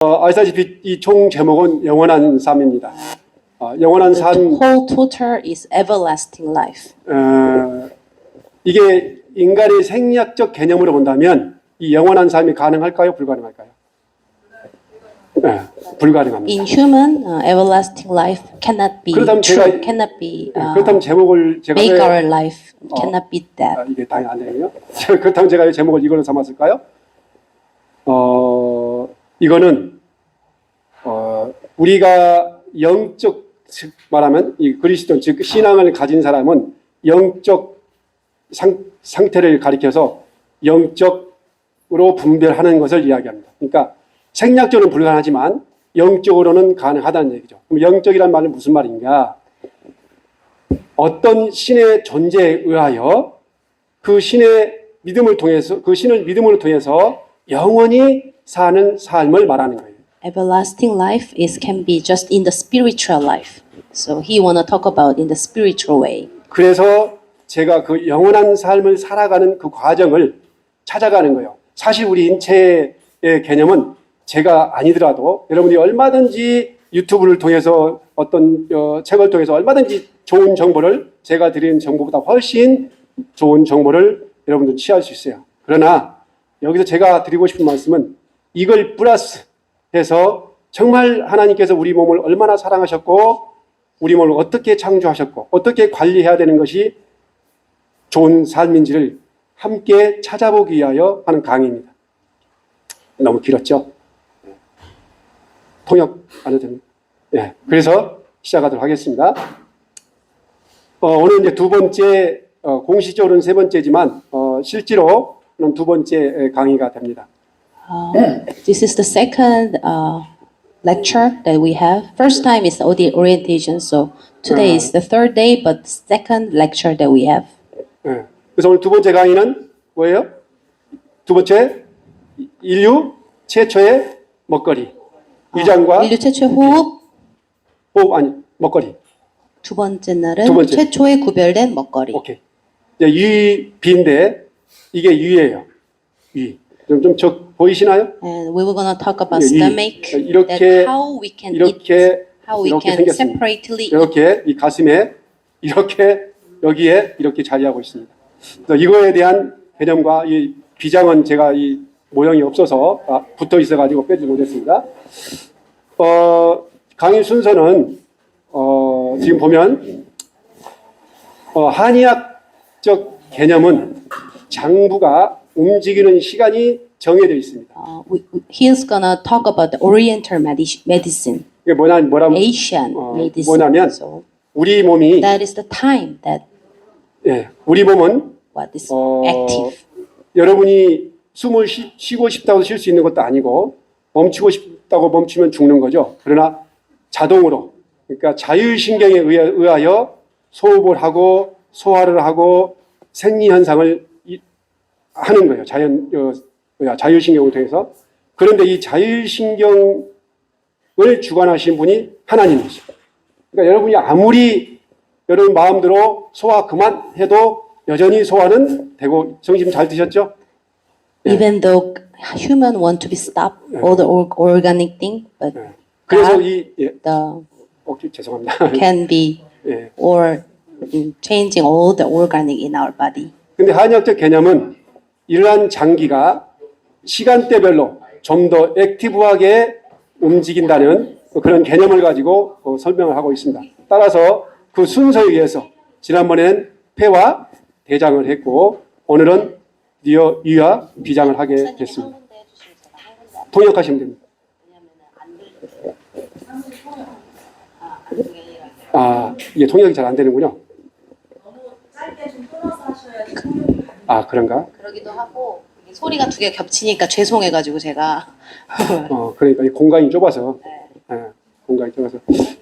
아시다시피 이 총 제목은 영원한 삶입니다. 영원한 삶. The whole total is everlasting life. 이게 인간의 생리학적 개념으로 본다면 이 영원한 삶이 가능할까요? 불가능할까요? 네, 불가능합니다. In human, everlasting life cannot be 그렇다면 true, cannot be 그렇다면 제목을 제가 make our life cannot be that. 이게 당연히 안 되네요. 그렇다면 제가 제목을 이걸로 삼았을까요? 이거는 우리가 영적 즉 말하면 이 그리스도 즉 신앙을 가진 사람은 영적 상태를 가리켜서 영적으로 분별하는 것을 이야기합니다. 그러니까 생략적으로는 불가능하지만 영적으로는 가능하다는 얘기죠. 그럼 영적이란 말은 무슨 말인가? 어떤 신의 존재에 의하여 그 신의 믿음을 통해서 그 신을 믿음으로 통해서 영원히 사는 삶을 말하는 거예요. Everlasting life can be just in the spiritual life. So he wanna talk about in the spiritual way. 그래서 제가 그 영원한 삶을 살아가는 그 과정을 찾아가는 거예요. 사실 우리 인체의 개념은 제가 아니더라도 여러분이 얼마든지 유튜브를 통해서 어떤 책을 통해서 얼마든지 좋은 정보를 제가 드리는 정보보다 훨씬 좋은 정보를 여러분들 취할 수 있어요. 그러나 여기서 제가 드리고 싶은 말씀은 이걸 플러스해서 정말 하나님께서 우리 몸을 얼마나 사랑하셨고 우리 몸을 어떻게 창조하셨고 어떻게 관리해야 되는 것이 좋은 삶인지를 함께 찾아보기 위하여 하는 강의입니다. 너무 길었죠? 통역 안 해도 됩니다. 예, 그래서 시작하도록 하겠습니다. 오늘 이제 두 번째, 공식적으로는 세 번째지만, 실제로는 두 번째 강의가 됩니다. This is the second lecture that we have. First time is the orientation, so today is the third day, but second lecture that we have. 예, 그래서 오늘 두 번째 강의는 뭐예요? 두 번째, 인류 최초의 먹거리. 위장과 인류 최초의 호흡. 먹거리. 두 번째 날은 두 번째. 최초의 구별된 먹거리. 오케이. 이제 비인데 이게 위예요. 위. 좀 보이시나요? And we were gonna talk about 위. stomach. 이렇게 that how we can eat, how we 이렇게 can 생겼습니다. separately eat. 이렇게 이 가슴에 이렇게 여기에 이렇게 자리하고 있습니다. 이거에 대한 개념과 이 비장은 제가 이 모형이 없어서 붙어 있어가지고 빼지 못했습니다. 강의 순서는 지금 보면 한의학적 개념은 장부가 움직이는 시간이 정해져 있습니다. He's gonna talk about the Oriental medicine, 이게 뭐라면 Asian medicine. 뭐냐면 So 우리 몸이 that is the time that 우리 몸은 what is active. 여러분이 숨을 쉬고 싶다고 쉴 수 있는 것도 아니고 멈추고 싶다고 멈추면 죽는 거죠. 그러나 자동으로 그러니까 자율신경에 의하여 소흡을 하고 소화를 하고 생리현상을 하는 거예요. 자율신경을 통해서. 그런데 이 자율신경을 주관하신 분이 하나님이죠. 그러니까 여러분이 아무리 여러분 마음대로 소화 그만해도 여전히 소화는 되고 정신 잘 드셨죠? Even though human want to be stopped all the organic thing, but 그래서 God, 죄송합니다. can be or changing all the organic in our body. 근데 한의학적 개념은 이러한 장기가 시간대별로 좀 더 액티브하게 움직인다는 그런 개념을 가지고 설명을 하고 있습니다. 따라서 그 순서에 의해서 지난번에는 폐와 대장을 했고 오늘은 위와 비장을 하게 됐습니다. 통역하시면 됩니다. 이게 통역이 잘 안 되는군요. 그런가? 그러기도 하고 소리가 두 개 겹치니까 죄송해가지고 제가. 그러니까 이 공간이 좁아서. 공간이 좁아서.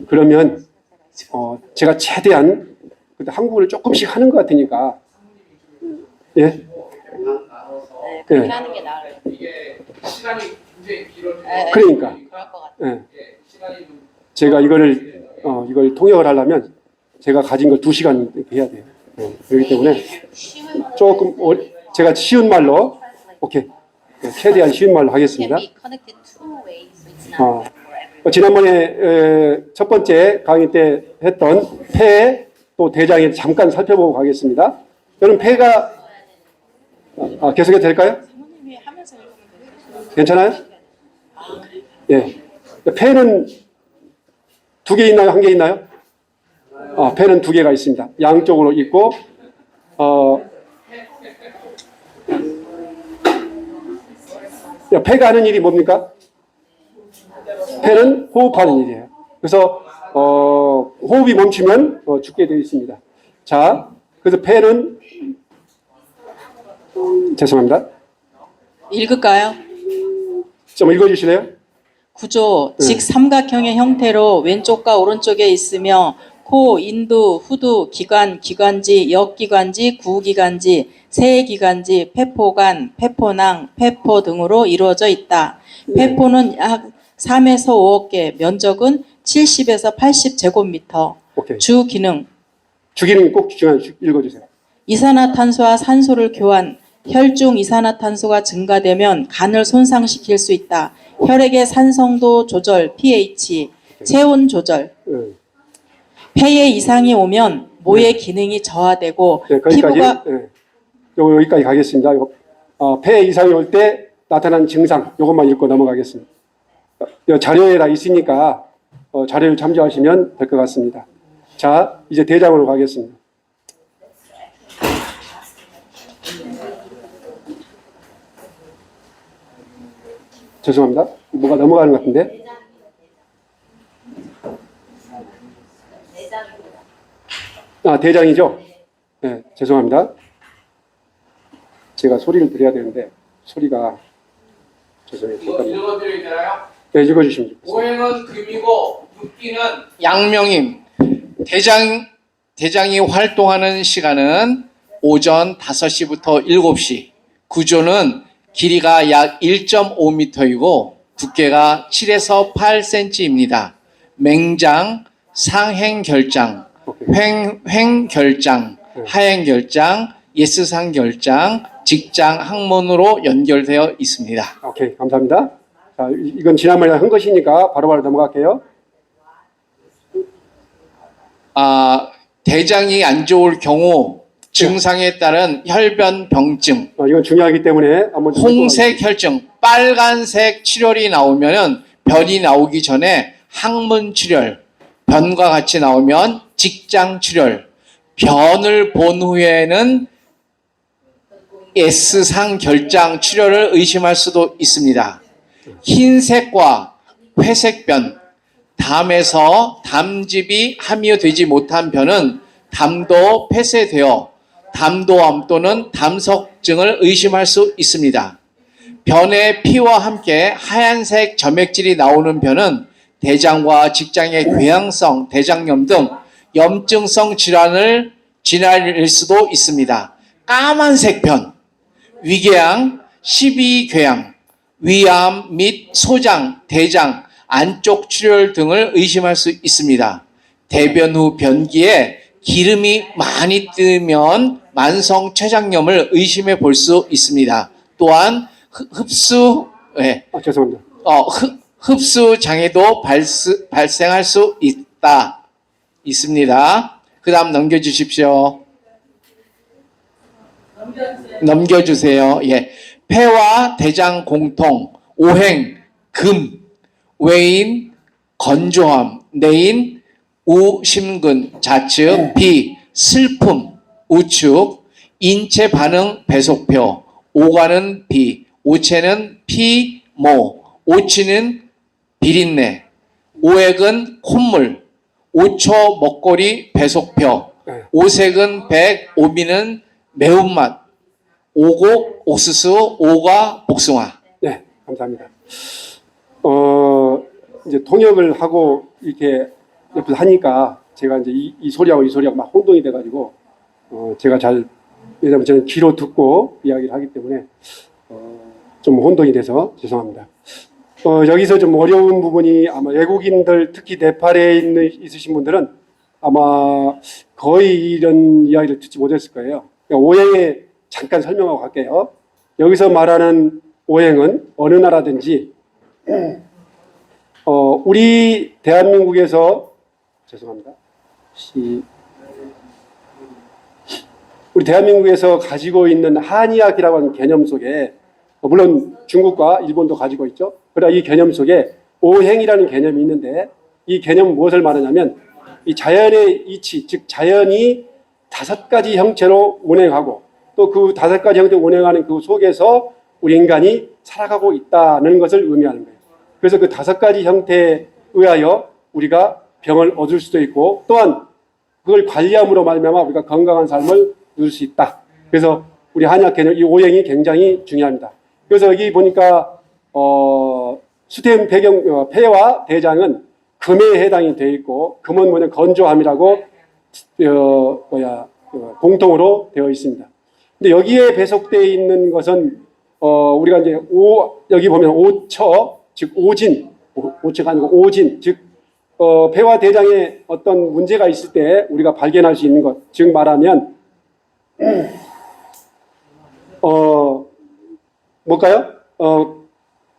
그러면 제가 최대한 한국어를 조금씩 하는 것 같으니까. 예. 그렇게 하는 게 나아요. 이게 시간이 굉장히 길어지고 그러니까. 그럴 것 같아요. 제가 이걸 통역을 하려면 제가 가진 걸 2시간 해야 돼요. 그렇기 때문에 조금 제가 쉬운 말로 최대한 쉬운 말로 하겠습니다. Can be connected two ways. 지난번에 첫 번째 강의 때 했던 폐 또 대장에 잠깐 살펴보고 가겠습니다. 여러분 폐가 계속해도 될까요? 괜찮아요? 예. 폐는 두 개 있나요? 한 개 있나요? 폐는 두 개가 있습니다. 양쪽으로 있고 폐가 하는 일이 뭡니까? 폐는 호흡하는 일이에요. 그래서 호흡이 멈추면 죽게 되어 있습니다. 자, 그래서 폐는 죄송합니다. 읽을까요? 좀 읽어주실래요? 구조, 직삼각형의 형태로 왼쪽과 오른쪽에 있으며 코, 인두, 후두, 기관, 기관지, 역기관지, 구기관지, 세기관지, 폐포관, 폐포낭, 폐포 등으로 이루어져 있다. 폐포는 약 3에서 5억 개, 면적은 70에서 80제곱미터. 오케이. 주기능, 주기능 꼭 읽어주세요. 이산화탄소와 산소를 교환, 혈중 이산화탄소가 증가되면 간을 손상시킬 수 있다. 혈액의 산성도 조절, pH, 체온 조절. 폐에 이상이 오면 모의 기능이 저하되고 네, 거기까지. 피부가 여기까지 가겠습니다. 폐 이상이 올 때 나타난 증상, 이것만 읽고 넘어가겠습니다. 자료에 다 있으니까 자료를 참조하시면 될 것 같습니다. 자, 이제 대장으로 가겠습니다. 죄송합니다. 뭐가 넘어가는 것 같은데? 대장이죠? 네, 죄송합니다. 제가 소리를 드려야 되는데 소리가 죄송해요. 잠깐만요. 읽어드려야 되나요? 네, 읽어주시면 좋겠습니다. 오행은 금이고 육기는 양명임. 대장이 활동하는 시간은 오전 5시부터 7시. 구조는 길이가 약 1.5m이고 두께가 7에서 8cm입니다. 맹장, 상행결장, 횡결장, 하행결장, 예스상결장, 직장 항문으로 연결되어 있습니다. 오케이, 감사합니다. 자, 이건 지난번에 한 것이니까 바로바로 넘어갈게요. 대장이 안 좋을 경우 증상에 따른 혈변병증, 이건 중요하기 때문에 한번 좀 홍색 혈증, 빨간색 출혈이 나오면은 변이 나오기 전에 항문 출혈, 변과 같이 나오면 직장 출혈, 변을 본 후에는 S상 결장 출혈을 의심할 수도 있습니다. 흰색과 회색변, 담에서 담즙이 함유되지 못한 변은 담도 폐쇄되어 담도암 또는 담석증을 의심할 수 있습니다. 변의 피와 함께 하얀색 점액질이 나오는 변은 대장과 직장의 궤양성, 대장염 등 염증성 질환일 수도 있습니다. 까만색 변, 위궤양, 십이궤양, 위암 및 소장, 대장, 안쪽 출혈 등을 의심할 수 있습니다. 대변 후 변기에 기름이 많이 뜨면 만성 췌장염을 의심해 볼 수 있습니다. 또한 죄송합니다. 흡수 장애도 발생할 수 있습니다. 그 다음 넘겨주십시오. 넘겨주세요. 예. 폐와 대장 공통, 오행, 금, 외인, 건조함, 내인, 우심근, 좌측, 비, 슬픔, 우측, 인체 반응 배속표, 오가는 비, 오체는 피, 모, 오치는 비린내, 오액은 콧물, 오초 먹거리 배속표, 오색은 백, 오미는 매운맛, 오곡, 옥수수, 오과, 복숭아. 네, 감사합니다. 이제 통역을 하고 이렇게 옆에서 하니까 제가 이제 이 소리하고 이 소리하고 막 혼동이 돼가지고 제가 왜냐면 저는 귀로 듣고 이야기를 하기 때문에 좀 혼동이 돼서 죄송합니다. 여기서 좀 어려운 부분이 아마 외국인들 특히 네팔에 있으신 분들은 아마 거의 이런 이야기를 듣지 못했을 거예요. 그러니까 오행에 잠깐 설명하고 갈게요. 여기서 말하는 오행은 어느 나라든지 우리 대한민국에서 죄송합니다. 우리 대한민국에서 가지고 있는 한의학이라고 하는 개념 속에 물론 중국과 일본도 가지고 있죠. 그러나 이 개념 속에 오행이라는 개념이 있는데 이 개념은 무엇을 말하냐면 이 자연의 이치, 즉 자연이 5가지 형체로 운행하고 또 그 5가지 형태로 운행하는 그 속에서 우리 인간이 살아가고 있다는 것을 의미하는 거예요. 그래서 그 5가지 형태에 의하여 우리가 병을 얻을 수도 있고 또한 그걸 관리함으로 말미암아 우리가 건강한 삶을 누릴 수 있다. 그래서 우리 한의학 개념 이 오행이 굉장히 중요합니다. 그래서 여기 보니까 수템 배경 폐와 대장은 금에 해당이 되어 있고 금은 뭐냐 건조함이라고 공통으로 되어 있습니다. 근데 여기에 배속되어 있는 것은 우리가 이제 여기 보면 오처 즉 오처가 아니고 오진 즉 폐와 대장에 어떤 문제가 있을 때 우리가 발견할 수 있는 것, 즉 말하면 뭘까요?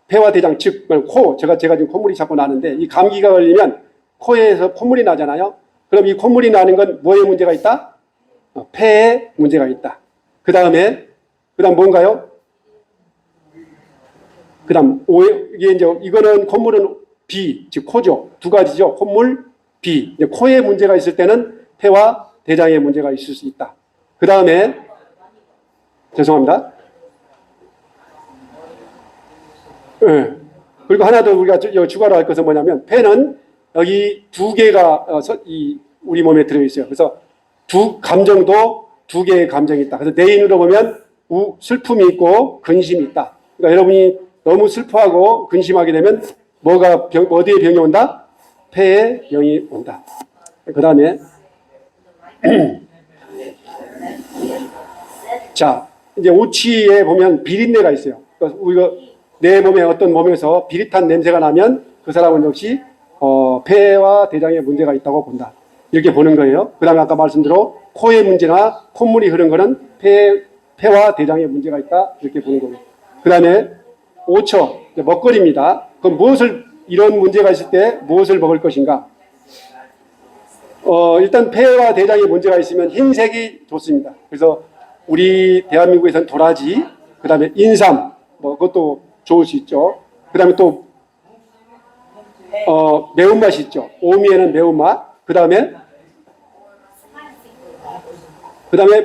폐와 대장 즉 코, 제가 지금 콧물이 자꾸 나는데 이 감기가 걸리면 코에서 콧물이 나잖아요. 그럼 이 콧물이 나는 건 뭐에 문제가 있다? 폐에 문제가 있다. 그 다음 뭔가요? 그 다음 이게 이제 이거는 콧물은 비, 즉 코죠. 2가지죠. 콧물, 비. 이제 코에 문제가 있을 때는 폐와 대장에 문제가 있을 수 있다. 그 다음에 죄송합니다. 네. 그리고 하나 더 우리가 추가로 할 것은 뭐냐면 폐는 여기 2개가 우리 몸에 들어있어요. 그래서 감정도 2개의 감정이 있다. 그래서 내인으로 보면 슬픔이 있고 근심이 있다. 그러니까 여러분이 너무 슬퍼하고 근심하게 되면 어디에 병이 온다? 폐에 병이 온다. 그 다음에 자 이제 오치에 보면 비린내가 있어요. 그러니까 우리가 내 몸에 어떤 몸에서 비릿한 냄새가 나면 그 사람은 역시 폐와 대장에 문제가 있다고 본다. 이렇게 보는 거예요. 그 다음에 아까 말씀대로 코의 문제나 콧물이 흐른 거는 폐와 대장에 문제가 있다. 이렇게 보는 거예요. 그 다음에 5초 먹거리입니다. 그럼 이런 문제가 있을 때 무엇을 먹을 것인가? 일단 폐와 대장에 문제가 있으면 흰색이 좋습니다. 그래서 우리 대한민국에서는 도라지, 그 다음에 인삼, 그것도 좋을 수 있죠. 그 다음에 또 매운맛이 있죠. 오미에는 매운맛, 그 다음에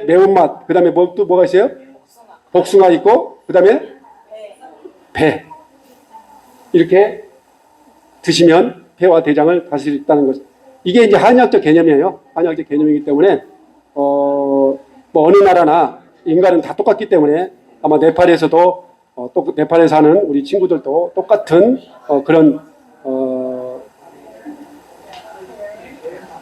매운맛, 그 다음에 또 뭐가 있어요? 복숭아 있고, 그 다음에 배. 이렇게 드시면 폐와 대장을 다스릴 수 있다는 것. 이게 이제 한의학적 개념이에요. 한의학적 개념이기 때문에 어느 나라나 인간은 다 똑같기 때문에 아마 네팔에서도 또 네팔에 사는 우리 친구들도 똑같은 그런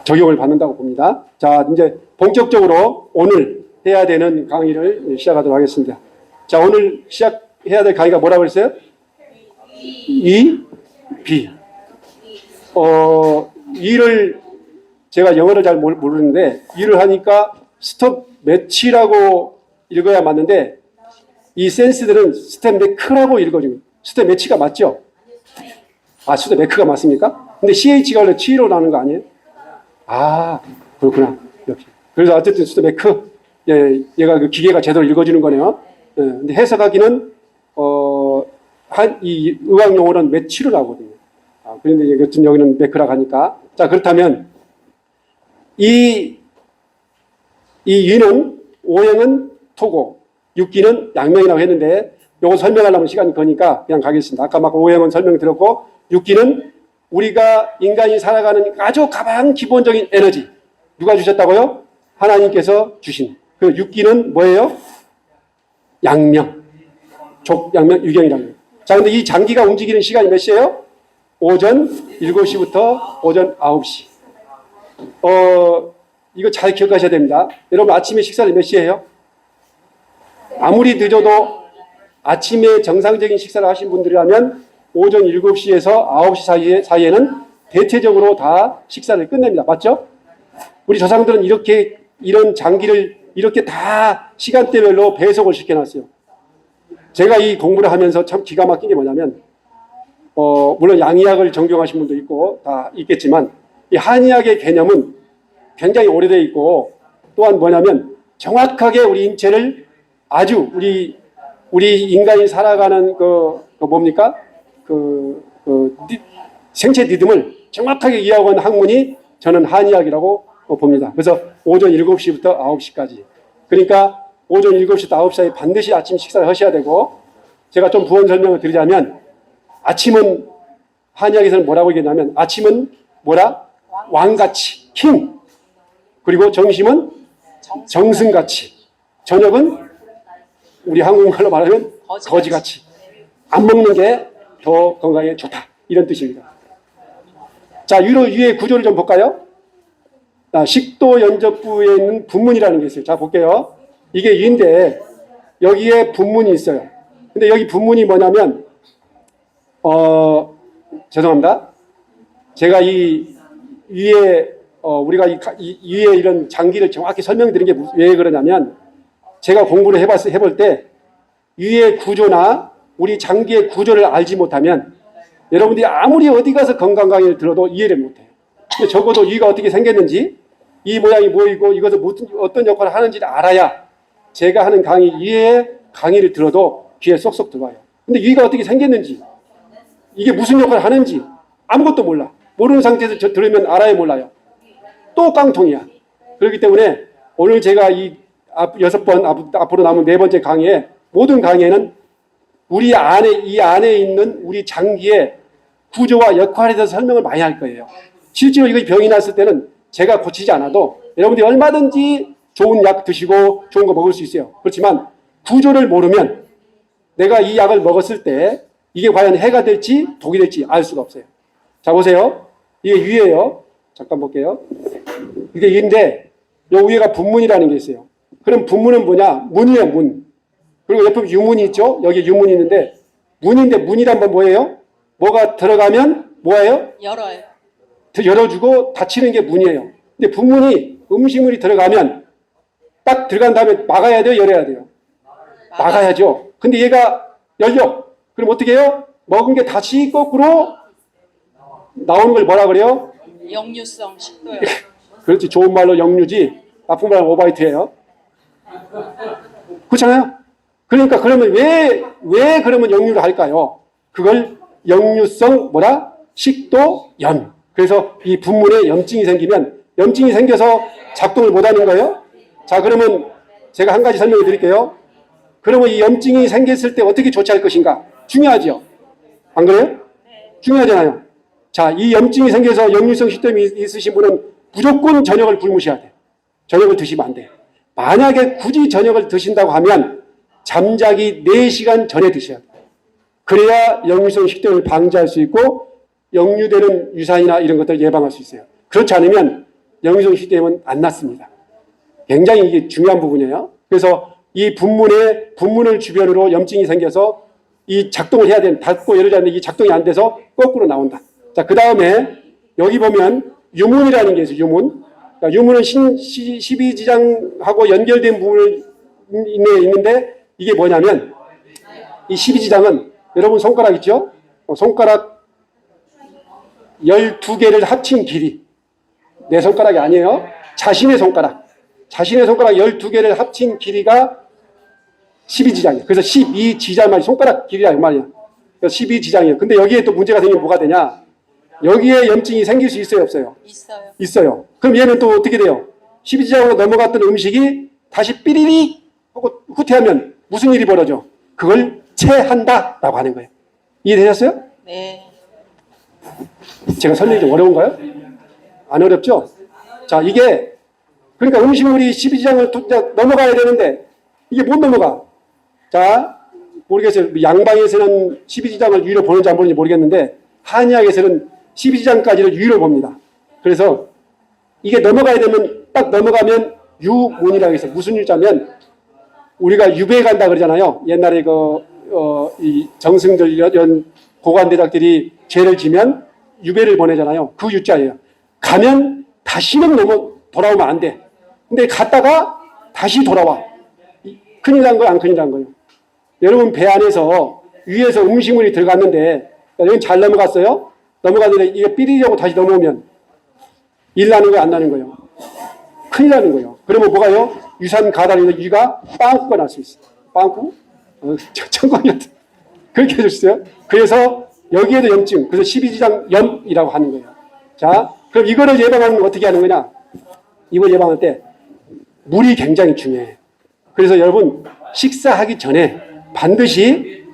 적용을 받는다고 봅니다. 자, 이제 본격적으로 오늘 해야 되는 강의를 시작하도록 하겠습니다. 자, 오늘 시작해야 될 강의가 뭐라고 했어요? 비. 이를 제가 영어를 잘 모르는데 이를 하니까 스톱 매치라고 읽어야 맞는데 이 센스들은 스텝 매크라고 읽어줘요. 스텝 매치가 맞죠? 스텝 매크가 맞습니까? 근데 CH가 원래 Ch로 나는 거 아니에요? 그렇구나. 이렇게. 그래서 어쨌든 스텝 매크, 얘가 그 기계가 제대로 읽어주는 거네요. 근데 해석하기는, 이 의학 용어는 매치로 나오거든요. 그런데 여튼 여기는 매크라고 하니까. 자, 그렇다면, 이 위는, 오행은 토고, 육기는 양명이라고 했는데 요거 설명하려면 시간이 거니까 그냥 가겠습니다. 아까 막 오행은 설명드렸고 육기는 우리가 인간이 살아가는 아주 가장 기본적인 에너지 누가 주셨다고요? 하나님께서 주신 그 육기는 뭐예요? 양명, 족양명, 유경이라는. 자, 근데 이 장기가 움직이는 시간이 몇 시예요? 오전 7시부터 오전 9시. 이거 잘 기억하셔야 됩니다. 여러분 아침에 식사를 몇 시에 해요? 아무리 늦어도 아침에 정상적인 식사를 하신 분들이라면 오전 7시에서 9시 사이에는 대체적으로 다 식사를 끝냅니다. 맞죠? 우리 조상들은 이런 장기를 이렇게 다 시간대별로 배속을 시켜놨어요. 제가 이 공부를 하면서 참 기가 막힌 게 뭐냐면 물론 양의학을 전공하신 분도 있고 다 있겠지만 이 한의학의 개념은 굉장히 오래되어 있고 또한 뭐냐면 정확하게 우리 인체를 아주 우리 인간이 살아가는 뭡니까? 생체 리듬을 정확하게 이해하고 있는 학문이 저는 한의학이라고 봅니다. 그래서 오전 7시부터 9시까지. 그러니까 오전 7시부터 9시 사이에 반드시 아침 식사를 하셔야 되고 제가 좀 부연 설명을 드리자면 아침은 한의학에서는 뭐라고 얘기하냐면 아침은 뭐라? 왕같이, king. 그리고 점심은 정승같이. 저녁은 우리 한국말로 말하면 거지같이. 안 먹는 게 더 건강에 좋다. 이런 뜻입니다. 자, 유의 구조를 좀 볼까요? 식도 연접부에 있는 분문이라는 게 있어요. 자, 볼게요. 이게 유인데 여기에 분문이 있어요. 근데 여기 분문이 뭐냐면 죄송합니다. 제가 이 위에 우리가 이 위에 이런 장기를 정확히 설명드린 게 왜 그러냐면 제가 공부를 해볼 때 위의 구조나 우리 장기의 구조를 알지 못하면 여러분들이 아무리 어디 가서 건강 강의를 들어도 이해를 못해요. 근데 적어도 위가 어떻게 생겼는지 이 모양이 뭐이고 이것을 어떤 역할을 하는지를 알아야 제가 하는 위의 강의를 들어도 귀에 쏙쏙 들어와요. 근데 위가 어떻게 생겼는지 이게 무슨 역할을 하는지 아무것도 몰라. 모르는 상태에서 들으면 알아야 몰라요. 또 깡통이야. 그렇기 때문에 오늘 제가 이 6번 앞으로 남은 4번째 강의에 모든 강의에는 이 안에 있는 우리 장기의 구조와 역할에 대해서 설명을 많이 할 거예요. 실제로 이거 병이 났을 때는 제가 고치지 않아도 여러분들이 얼마든지 좋은 약 드시고 좋은 거 먹을 수 있어요. 그렇지만 구조를 모르면 내가 이 약을 먹었을 때 이게 과연 해가 될지 독이 될지 알 수가 없어요. 자, 보세요. 이게 위예요. 잠깐 볼게요. 이게 위인데 이 위에가 분문이라는 게 있어요. 그럼 분문은 뭐냐? 문이에요, 문. 그리고 옆에 유문이 있죠? 여기 유문이 있는데 문인데 문이란 건 뭐예요? 뭐가 들어가면 뭐예요? 열어요. 열어주고 닫히는 게 문이에요. 근데 분문이 음식물이 들어가면 딱 들어간 다음에 막아야 돼요? 열어야 돼요? 막아야죠. 근데 얘가 열려. 그럼 어떻게 해요? 먹은 게 다시 거꾸로 나오는 걸 뭐라 그래요? 역류성 식도염. 그렇지. 좋은 말로 역류지. 나쁜 말로 오바이트예요. 그렇잖아요. 그러니까 그러면 왜 그러면 역류를 할까요? 그걸 역류성 식도염. 그래서 이 분문에 염증이 생기면 염증이 생겨서 작동을 못하는 거예요. 자, 그러면 제가 한 가지 설명해 드릴게요. 그러면 이 염증이 생겼을 때 어떻게 조치할 것인가? 중요하죠. 안 그래요? 중요하잖아요. 자, 이 염증이 생겨서 역류성 식도염이 있으신 분은 무조건 저녁을 굶으셔야 돼요. 저녁을 드시면 안 돼요. 만약에 굳이 저녁을 드신다고 하면 잠자기 4시간 전에 드셔야 돼요. 그래야 역류성 식도염을 방지할 수 있고 역류되는 유산이나 이런 것들을 예방할 수 있어요. 그렇지 않으면 역류성 식도염은 안 낫습니다. 굉장히 이게 중요한 부분이에요. 그래서 이 분문을 주변으로 염증이 생겨서 이 작동을 해야 되는 닫고 열어야 되는데 이 작동이 안 돼서 거꾸로 나온다. 자, 그 다음에 여기 보면 유문이라는 게 있어요. 유문. 그러니까 유문은 12지장하고 연결된 부분이 있는데 이게 뭐냐면 이 12지장은 여러분 손가락 있죠? 손가락 12개를 합친 길이. 내 손가락이 아니에요. 자신의 손가락 12개를 합친 길이가 12지장이에요. 그래서 12지장만 손가락 길이라 이 말이야. 그래서 12지장이에요. 근데 여기에 또 문제가 생기면 뭐가 되냐? 여기에 염증이 생길 수 있어요, 없어요? 있어요. 그럼 얘는 또 어떻게 돼요? 12지장으로 넘어갔던 음식이 다시 삐리리 하고 후퇴하면 무슨 일이 벌어져? 그걸 체한다라고 하는 거예요. 이해되셨어요? 네. 제가 설명이 좀 어려운가요? 안 어렵죠? 자, 이게 그러니까 음식물이 12지장을 넘어가야 되는데 이게 못 넘어가. 자, 모르겠어요. 양방에서는 12지장을 위로 보는지 안 보는지 모르겠는데 한의학에서는 12지장까지를 위로 봅니다. 그래서 이게 넘어가야 되면 딱 넘어가면 유문이라고 해서 무슨 유자면 우리가 유배 간다 그러잖아요. 옛날에 이 정승들 이런 고관대작들이 죄를 지면 유배를 보내잖아요. 그 유자예요. 가면 다시는 돌아오면 안 돼. 근데 갔다가 다시 돌아와. 큰일 난 거예요, 안 큰일 난 거예요? 여러분 배 안에서 위에서 음식물이 들어갔는데 여기 잘 넘어갔어요. 넘어가는데 이게 삐리려고 다시 넘어오면 일 나는 거예요, 안 나는 거예요? 큰일 나는 거예요. 그러면 뭐가요? 유산 가다리는 위가 빵꾸가 날 수 있어요. 빵꾸? 천광이 같은. 그렇게 해줬어요. 그래서 여기에도 염증, 그래서 12지장 염이라고 하는 거예요. 자, 그럼 이거를 예방하는 건 어떻게 하는 거냐? 이걸 예방할 때 물이 굉장히 중요해요. 그래서 여러분 식사하기 전에 반드시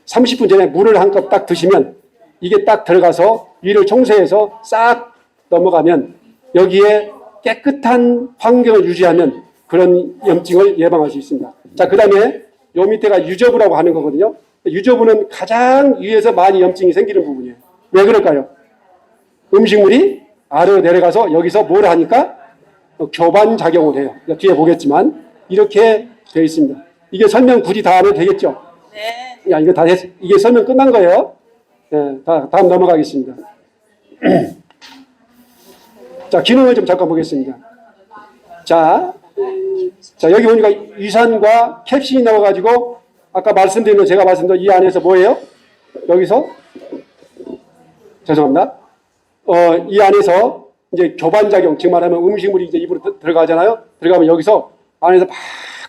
30분 전에 물을 한 컵 딱 드시면 이게 딱 들어가서 위를 청소해서 싹 넘어가면 여기에 깨끗한 환경을 유지하면 그런 염증을 예방할 수 있습니다. 자, 그 다음에 요 밑에가 유저부라고 하는 거거든요. 유저부는 가장 위에서 많이 염증이 생기는 부분이에요. 왜 그럴까요? 음식물이 아래로 내려가서 여기서 뭘 하니까 교반 작용을 해요. 뒤에 보겠지만 이렇게 되어 있습니다. 이게 설명 굳이 다 하면 되겠죠? 네. 야, 이거 다 됐, 이게 설명 끝난 거예요. 네, 다음 넘어가겠습니다. 자, 기능을 좀 잠깐 보겠습니다. 자, 여기 보니까 위산과 캡신이 나와가지고 아까 말씀드린 거 제가 말씀드린 이 안에서 뭐예요? 여기서 죄송합니다. 이 안에서 이제 교반작용, 즉 말하면 음식물이 이제 입으로 들어가잖아요. 들어가면 여기서 안에서 막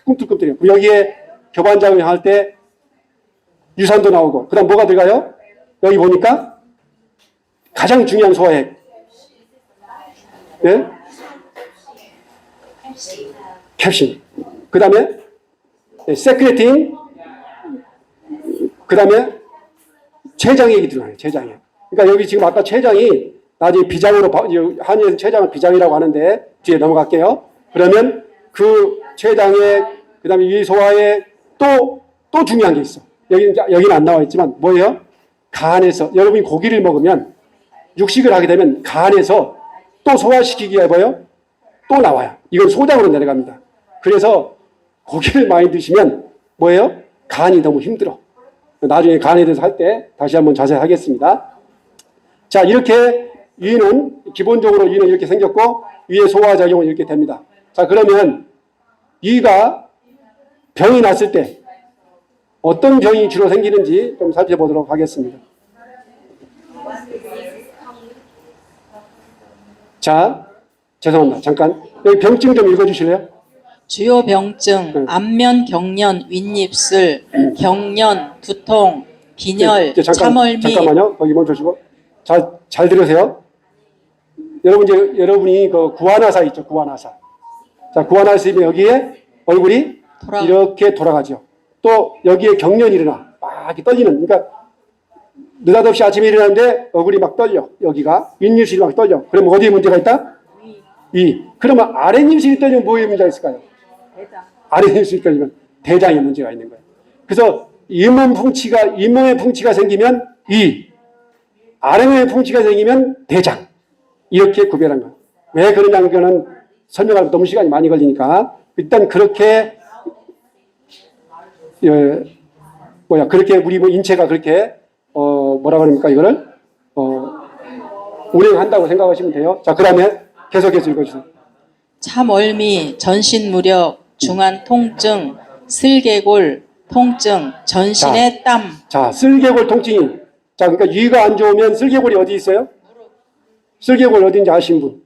꿈틀꿈틀해요. 여기에 교반작용 할 때 유산도 나오고, 그 다음 뭐가 들어가요? 여기 보니까 가장 중요한 소화액. 네? 캡신. 그 다음에 세크레틴. 그 다음에 췌장액이 들어가요. 췌장액. 그러니까 여기 지금 아까 췌장이 나중에 비장으로, 한의에서 췌장을 비장이라고 하는데 뒤에 넘어갈게요. 그러면 그 췌장액, 그 다음에 위소화액 또 중요한 게 있어. 여기는 안 나와 있지만 뭐예요? 간에서, 여러분이 고기를 먹으면 육식을 하게 되면 간에서 또 소화시키기 위해서요? 또 나와요. 이건 소장으로 내려갑니다. 그래서 고기를 많이 드시면 뭐예요? 간이 너무 힘들어. 나중에 간에 대해서 할 때 다시 한번 자세히 하겠습니다. 자, 이렇게 위는 기본적으로 위는 이렇게 생겼고 위에 소화작용은 이렇게 됩니다. 자, 그러면 위가 병이 났을 때 어떤 병이 주로 생기는지 좀 살펴보도록 하겠습니다. 자, 죄송합니다. 잠깐 여기 병증 좀 읽어주실래요? 주요 병증, 안면, 경련, 윗입술, 경련, 두통, 빈혈, 참얼미. 잠깐만요. 거기 멈춰주시고 잘 들으세요. 여러분이 그 구안화사 있죠, 구안화사. 자, 구안화사 있으면 여기에 얼굴이 이렇게 돌아가죠. 또 여기에 경련이 일어나 막 이렇게 떨리는. 그러니까 느닷없이 아침에 일어나는데 얼굴이 막 떨려. 여기가 윗입술이 막 떨려. 그러면 어디에 문제가 있다? 위. 그러면 아랫입술이 떨리면 뭐에 문제가 있을까요? 대장. 아랫입술이 떨리면 대장에 문제가 있는 거예요. 그래서 잇몸의 풍치가 생기면 위, 아랫몸의 풍치가 생기면 대장. 이렇게 구별한 거예요. 왜 그러냐는 거는 설명하면 너무 시간이 많이 걸리니까 일단 그렇게 그렇게 우리 인체가 그렇게 뭐라 그럽니까 이거를 운행한다고 생각하시면 돼요. 자, 그다음에 계속해서 읽어주세요. 참얼미, 전신무력, 중한 통증, 슬개골 통증, 전신의 땀. 자, 슬개골 통증이. 자, 그러니까 위가 안 좋으면 슬개골이 어디 있어요? 슬개골 어딘지 아시는 분?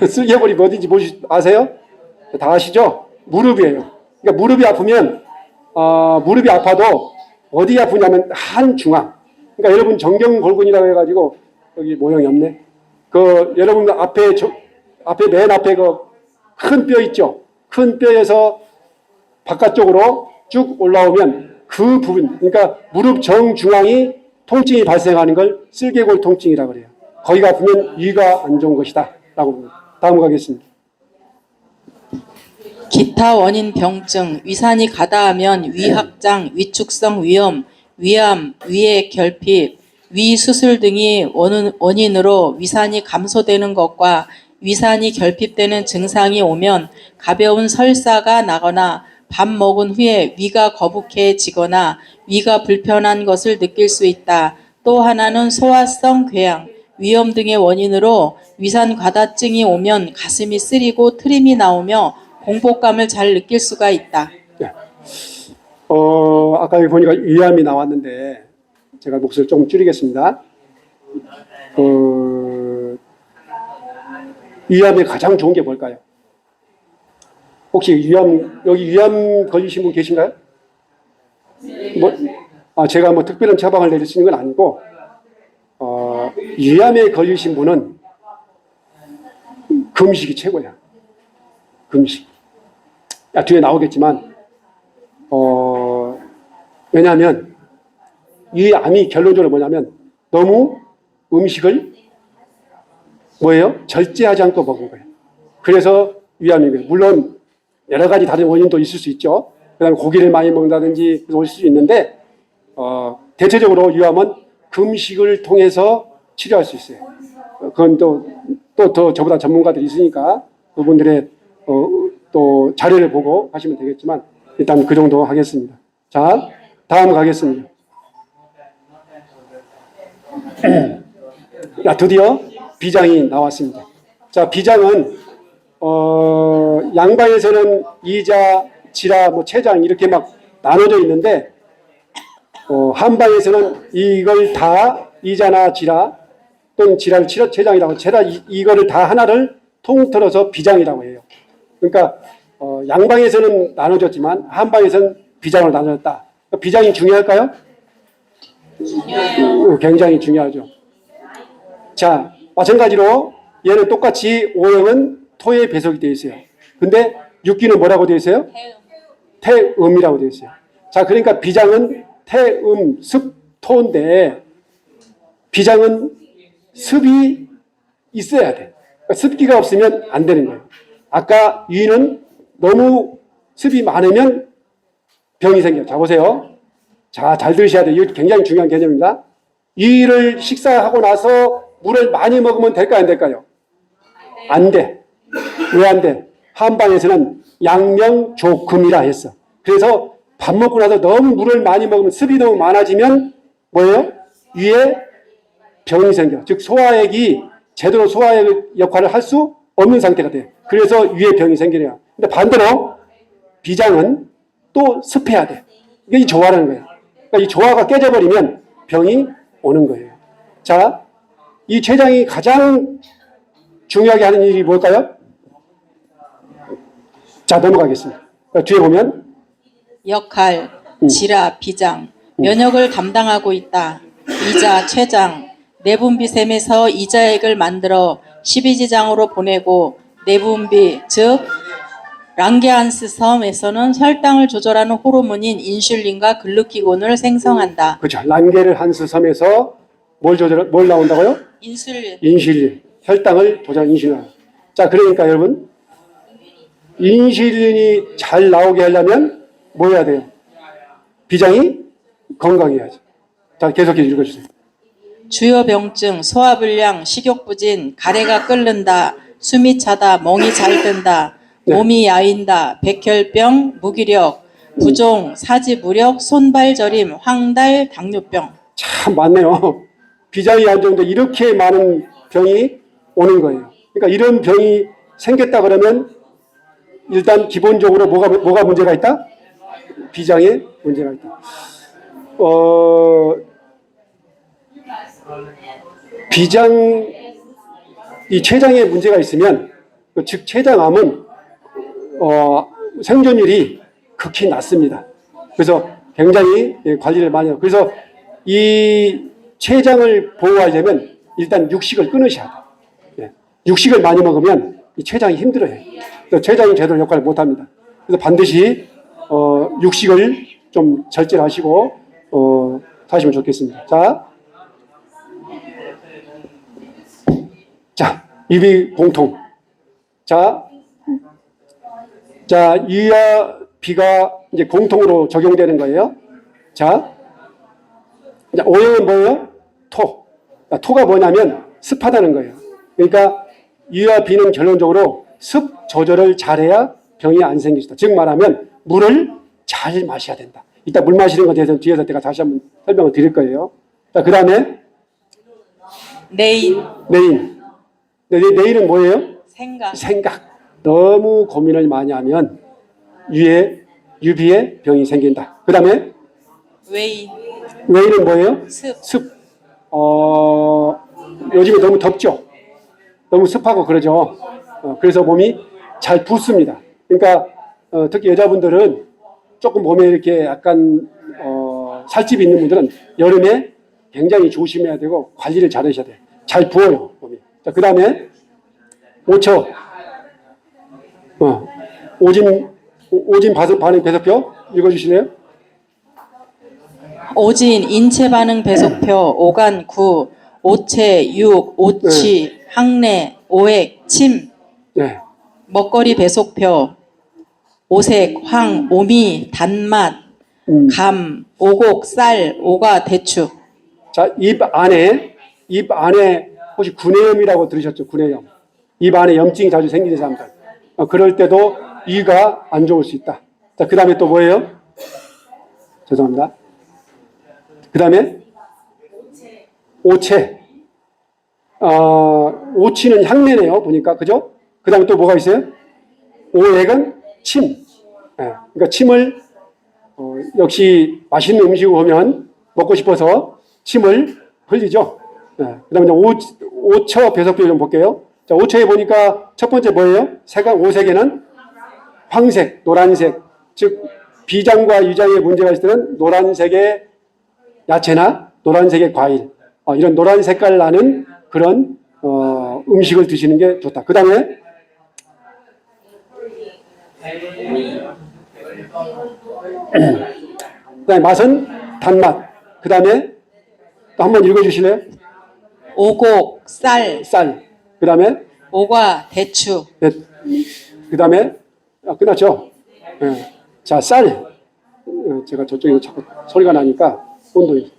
슬개골이 어딘지 아세요? 다 아시죠? 무릎이에요. 그러니까 무릎이 아프면 무릎이 아파도 어디 아프냐면 한중앙. 그러니까 여러분 정경골근이라고 해가지고 여기 모형이 없네. 그 여러분 앞에 맨 앞에 그 큰 뼈 있죠. 큰 뼈에서 바깥쪽으로 쭉 올라오면 그 부분, 그러니까 무릎 정중앙이 통증이 발생하는 걸 슬개골 통증이라고 그래요. 거기가 아프면 위가 안 좋은 것이다라고 봅니다. 다음 가겠습니다. 기타 원인 병증, 위산이 가다하면 위확장, 위축성 위염, 위암, 위의 결핍, 위수술 등이 원인으로 위산이 감소되는 것과 위산이 결핍되는 증상이 오면 가벼운 설사가 나거나 밥 먹은 후에 위가 거북해지거나 위가 불편한 것을 느낄 수 있다. 또 하나는 소화성 궤양, 위염 등의 원인으로 위산 과다증이 오면 가슴이 쓰리고 트림이 나오며 공복감을 잘 느낄 수가 있다. 아까 여기 보니까 위암이 나왔는데 제가 목소리를 조금 줄이겠습니다. 위암에 가장 좋은 게 뭘까요? 혹시 여기 위암 걸리신 분 계신가요? 제가 뭐 특별한 처방을 내리시는 건 아니고, 위암에 걸리신 분은 금식이 최고야. 금식. 뒤에 나오겠지만, 왜냐하면 이 암이 결론적으로 뭐냐면 너무 음식을 절제하지 않고 먹은 거예요. 그래서 위암인 거예요. 물론 여러 가지 다른 원인도 있을 수 있죠. 그다음에 고기를 많이 먹는다든지 올 수 있는데 대체적으로 위암은 금식을 통해서 치료할 수 있어요. 그건 또 더 저보다 전문가들이 있으니까 그분들의 또 자료를 보고 하시면 되겠지만 일단 그 정도 하겠습니다. 자, 다음 가겠습니다. 드디어 비장이 나왔습니다. 자, 비장은 양방에서는 이자, 지라, 췌장 이렇게 막 나눠져 있는데 한방에서는 이걸 다 이자나 지라 또는 지라를 췌장이라고 이거를 다 하나를 통틀어서 비장이라고 해요. 그러니까 양방에서는 나눠졌지만 한방에서는 비장으로 나눠졌다. 비장이 중요할까요? 굉장히 중요하죠. 자, 마찬가지로 얘는 똑같이 O형은 토에 배속이 되어 있어요. 근데 육기는 뭐라고 되어 있어요? 태음이라고 되어 있어요. 자, 그러니까 비장은 태음, 습, 토인데 비장은 습이 있어야 돼. 그러니까 습기가 없으면 안 되는 거예요. 아까 위는 너무 습이 많으면 병이 생겨요. 자, 보세요. 자, 잘 들으셔야 돼요. 이거 굉장히 중요한 개념입니다. 위를 식사하고 나서 물을 많이 먹으면 될까요? 안 될까요? 안 돼. 왜 안 돼? 한방에서는 양명조금이라 했어. 그래서 밥 먹고 나서 너무 물을 많이 먹으면 습이 너무 많아지면 뭐예요? 위에 병이 생겨. 즉 소화액이 제대로 소화액 역할을 할 수 없는 상태가 돼. 그래서 위에 병이 생기네요. 근데 반대로 비장은 또 습해야 돼. 이게 이 조화라는 거예요. 그러니까 이 조화가 깨져버리면 병이 오는 거예요. 자, 이 췌장이 가장 중요하게 하는 일이 뭘까요? 자, 넘어가겠습니다. 그러니까 뒤에 보면 역할, 지라, 비장, 면역을 담당하고 있다. 이자, 췌장, 내분비샘에서 이자액을 만들어 십이지장으로 보내고 내분비, 즉 랑게안스 섬에서는 혈당을 조절하는 호르몬인 인슐린과 글루키곤을 생성한다. 그렇죠. 랑게르한스 섬에서 뭘 나온다고요? 인슐린. 혈당을 조절하는 인슐린. 자, 그러니까 여러분 인슐린이 잘 나오게 하려면 뭐 해야 돼요? 비장이 건강해야죠. 자, 계속해서 읽어주세요. 주요 병증, 소화불량, 식욕부진, 가래가 끓는다, 숨이 차다, 멍이 잘 든다, 네. 몸이 야윈다, 백혈병, 무기력, 부종, 사지무력, 손발저림, 황달, 당뇨병. 참 많네요. 비장이 안 좋은데 이렇게 많은 병이 오는 거예요. 그러니까 이런 병이 생겼다 그러면 일단 기본적으로 뭐가 문제가 있다? 비장에 문제가 있다. 이 췌장에 문제가 있으면 즉 췌장암은 생존율이 극히 낮습니다. 그래서 굉장히 관리를 많이 해요. 그래서 이 췌장을 보호하려면 일단 육식을 끊으셔야 돼요. 육식을 많이 먹으면 이 췌장이 힘들어요. 췌장이 제대로 역할을 못합니다. 그래서 반드시 육식을 좀 절제를 하시고 하시면 좋겠습니다. 자, 입이 공통. 자, 이와 비가 이제 공통으로 적용되는 거예요. 자, O형은 뭐예요? 토. 토가 뭐냐면 습하다는 거예요. 그러니까 이와 비는 결론적으로 습 조절을 잘해야 병이 안 생기시다. 즉 말하면 물을 잘 마셔야 된다. 이따 물 마시는 것에 대해서는 뒤에서 제가 다시 한번 설명을 드릴 거예요. 자, 그 다음에 내인, 내일은 뭐예요? 생각. 너무 고민을 많이 하면 유비에 병이 생긴다. 그 다음에 외에는 뭐예요? 습. 습. 요즘에 너무 덥죠? 너무 습하고 그러죠? 그래서 몸이 잘 붓습니다. 그러니까, 특히 여자분들은 조금 몸에 이렇게 약간, 살집이 있는 분들은 여름에 굉장히 조심해야 되고 관리를 잘 하셔야 돼요. 잘 부어요, 몸이. 자, 그 다음에, 오처. 오진 반응 배석표 읽어주실래요? 오진, 인체 반응 배속표, 오간, 구, 오체, 육, 오치, 항내, 오액, 침, 네. 먹거리 배속표, 오색, 황, 오미, 단맛, 감, 오곡, 쌀, 오가, 대추. 자, 입 안에 혹시 구내염이라고 들으셨죠? 구내염. 입 안에 염증이 자주 생기는 사람들. 그럴 때도 이가 안 좋을 수 있다. 자, 그 다음에 또 뭐예요? 죄송합니다. 그 다음에 오체. 오치는 향내네요. 보니까. 그죠? 그 다음에 또 뭐가 있어요? 오액은 침. 그러니까 침을, 역시 맛있는 음식을 보면 먹고 싶어서 침을 흘리죠. 그 다음에 오처 배석표 좀 볼게요. 자, 오처에 보니까 첫 번째 뭐예요? 오색에는 황색, 노란색, 즉, 비장과 유장의 문제가 있을 때는 노란색의 야채나 노란색의 과일, 이런 노란 색깔 나는 그런, 음식을 드시는 게 좋다. 그 다음에, 맛은 단맛. 그 다음에, 또 한번 읽어주실래요? 오곡, 쌀, 쌀. 그 다음에, 오가, 대추. 네. 그 다음에, 끝났죠? 네. 자, 쌀. 제가 저쪽에 자꾸 소리가 나니까, 온도이.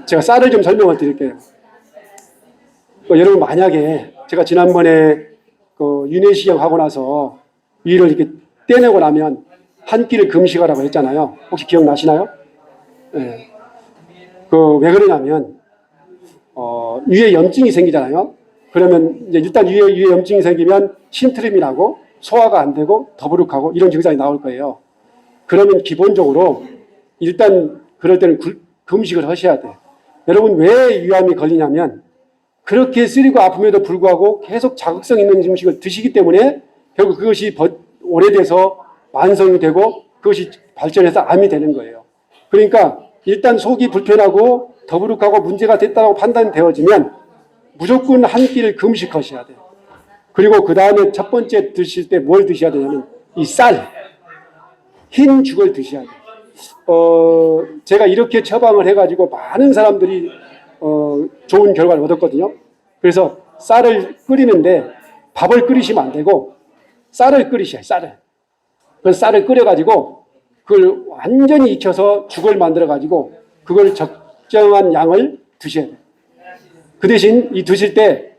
제가 쌀을 좀 설명을 드릴게요. 여러분, 만약에 제가 지난번에 윤회시경 하고 나서 위를 이렇게 떼내고 나면 한 끼를 금식하라고 했잖아요. 혹시 기억나시나요? 네. 왜 그러냐면, 위에 염증이 생기잖아요. 그러면 이제 일단 위에 염증이 생기면 심트림이 나고 소화가 안 되고 더부룩하고 이런 증상이 나올 거예요. 그러면 기본적으로 일단 그럴 때는 금식을 하셔야 돼요. 여러분 왜 위암이 걸리냐면 그렇게 쓰리고 아픔에도 불구하고 계속 자극성 있는 음식을 드시기 때문에 결국 그것이 오래돼서 만성이 되고 그것이 발전해서 암이 되는 거예요. 그러니까 일단 속이 불편하고 더부룩하고 문제가 됐다고 판단되어지면 무조건 한 끼를 금식하셔야 돼요. 그리고 그 다음에 첫 번째 드실 때 뭘 드셔야 되냐면 이 쌀, 흰 죽을 드셔야 돼요. 제가 이렇게 처방을 해가지고 많은 사람들이 좋은 결과를 얻었거든요. 그래서 쌀을 끓이는데 밥을 끓이시면 안 되고 쌀을 끓이셔요. 쌀을. 그래서 쌀을 끓여가지고 그걸 완전히 익혀서 죽을 만들어가지고 그걸 적정한 양을 드셔야 돼요. 그 대신 이 드실 때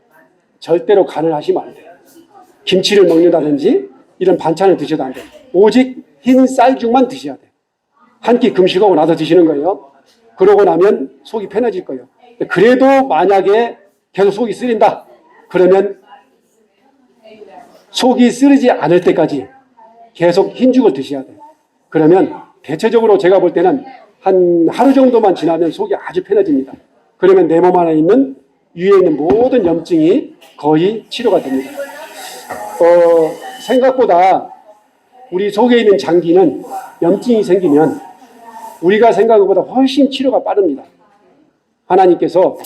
절대로 간을 하시면 안 돼요. 김치를 먹는다든지 이런 반찬을 드셔도 안 돼요. 오직 흰 쌀죽만 드셔야 돼요. 한 끼 금식하고 나서 드시는 거예요. 그러고 나면 속이 편해질 거예요. 그래도 만약에 계속 속이 쓰린다. 그러면 속이 쓰리지 않을 때까지 계속 흰죽을 드셔야 돼요. 그러면 대체적으로 제가 볼 때는 한 하루 정도만 지나면 속이 아주 편해집니다. 그러면 내 몸 안에 있는 위에 있는 모든 염증이 거의 치료가 됩니다. 생각보다 우리 속에 있는 장기는 염증이 생기면 우리가 생각한 것보다 훨씬 치료가 빠릅니다. 하나님께서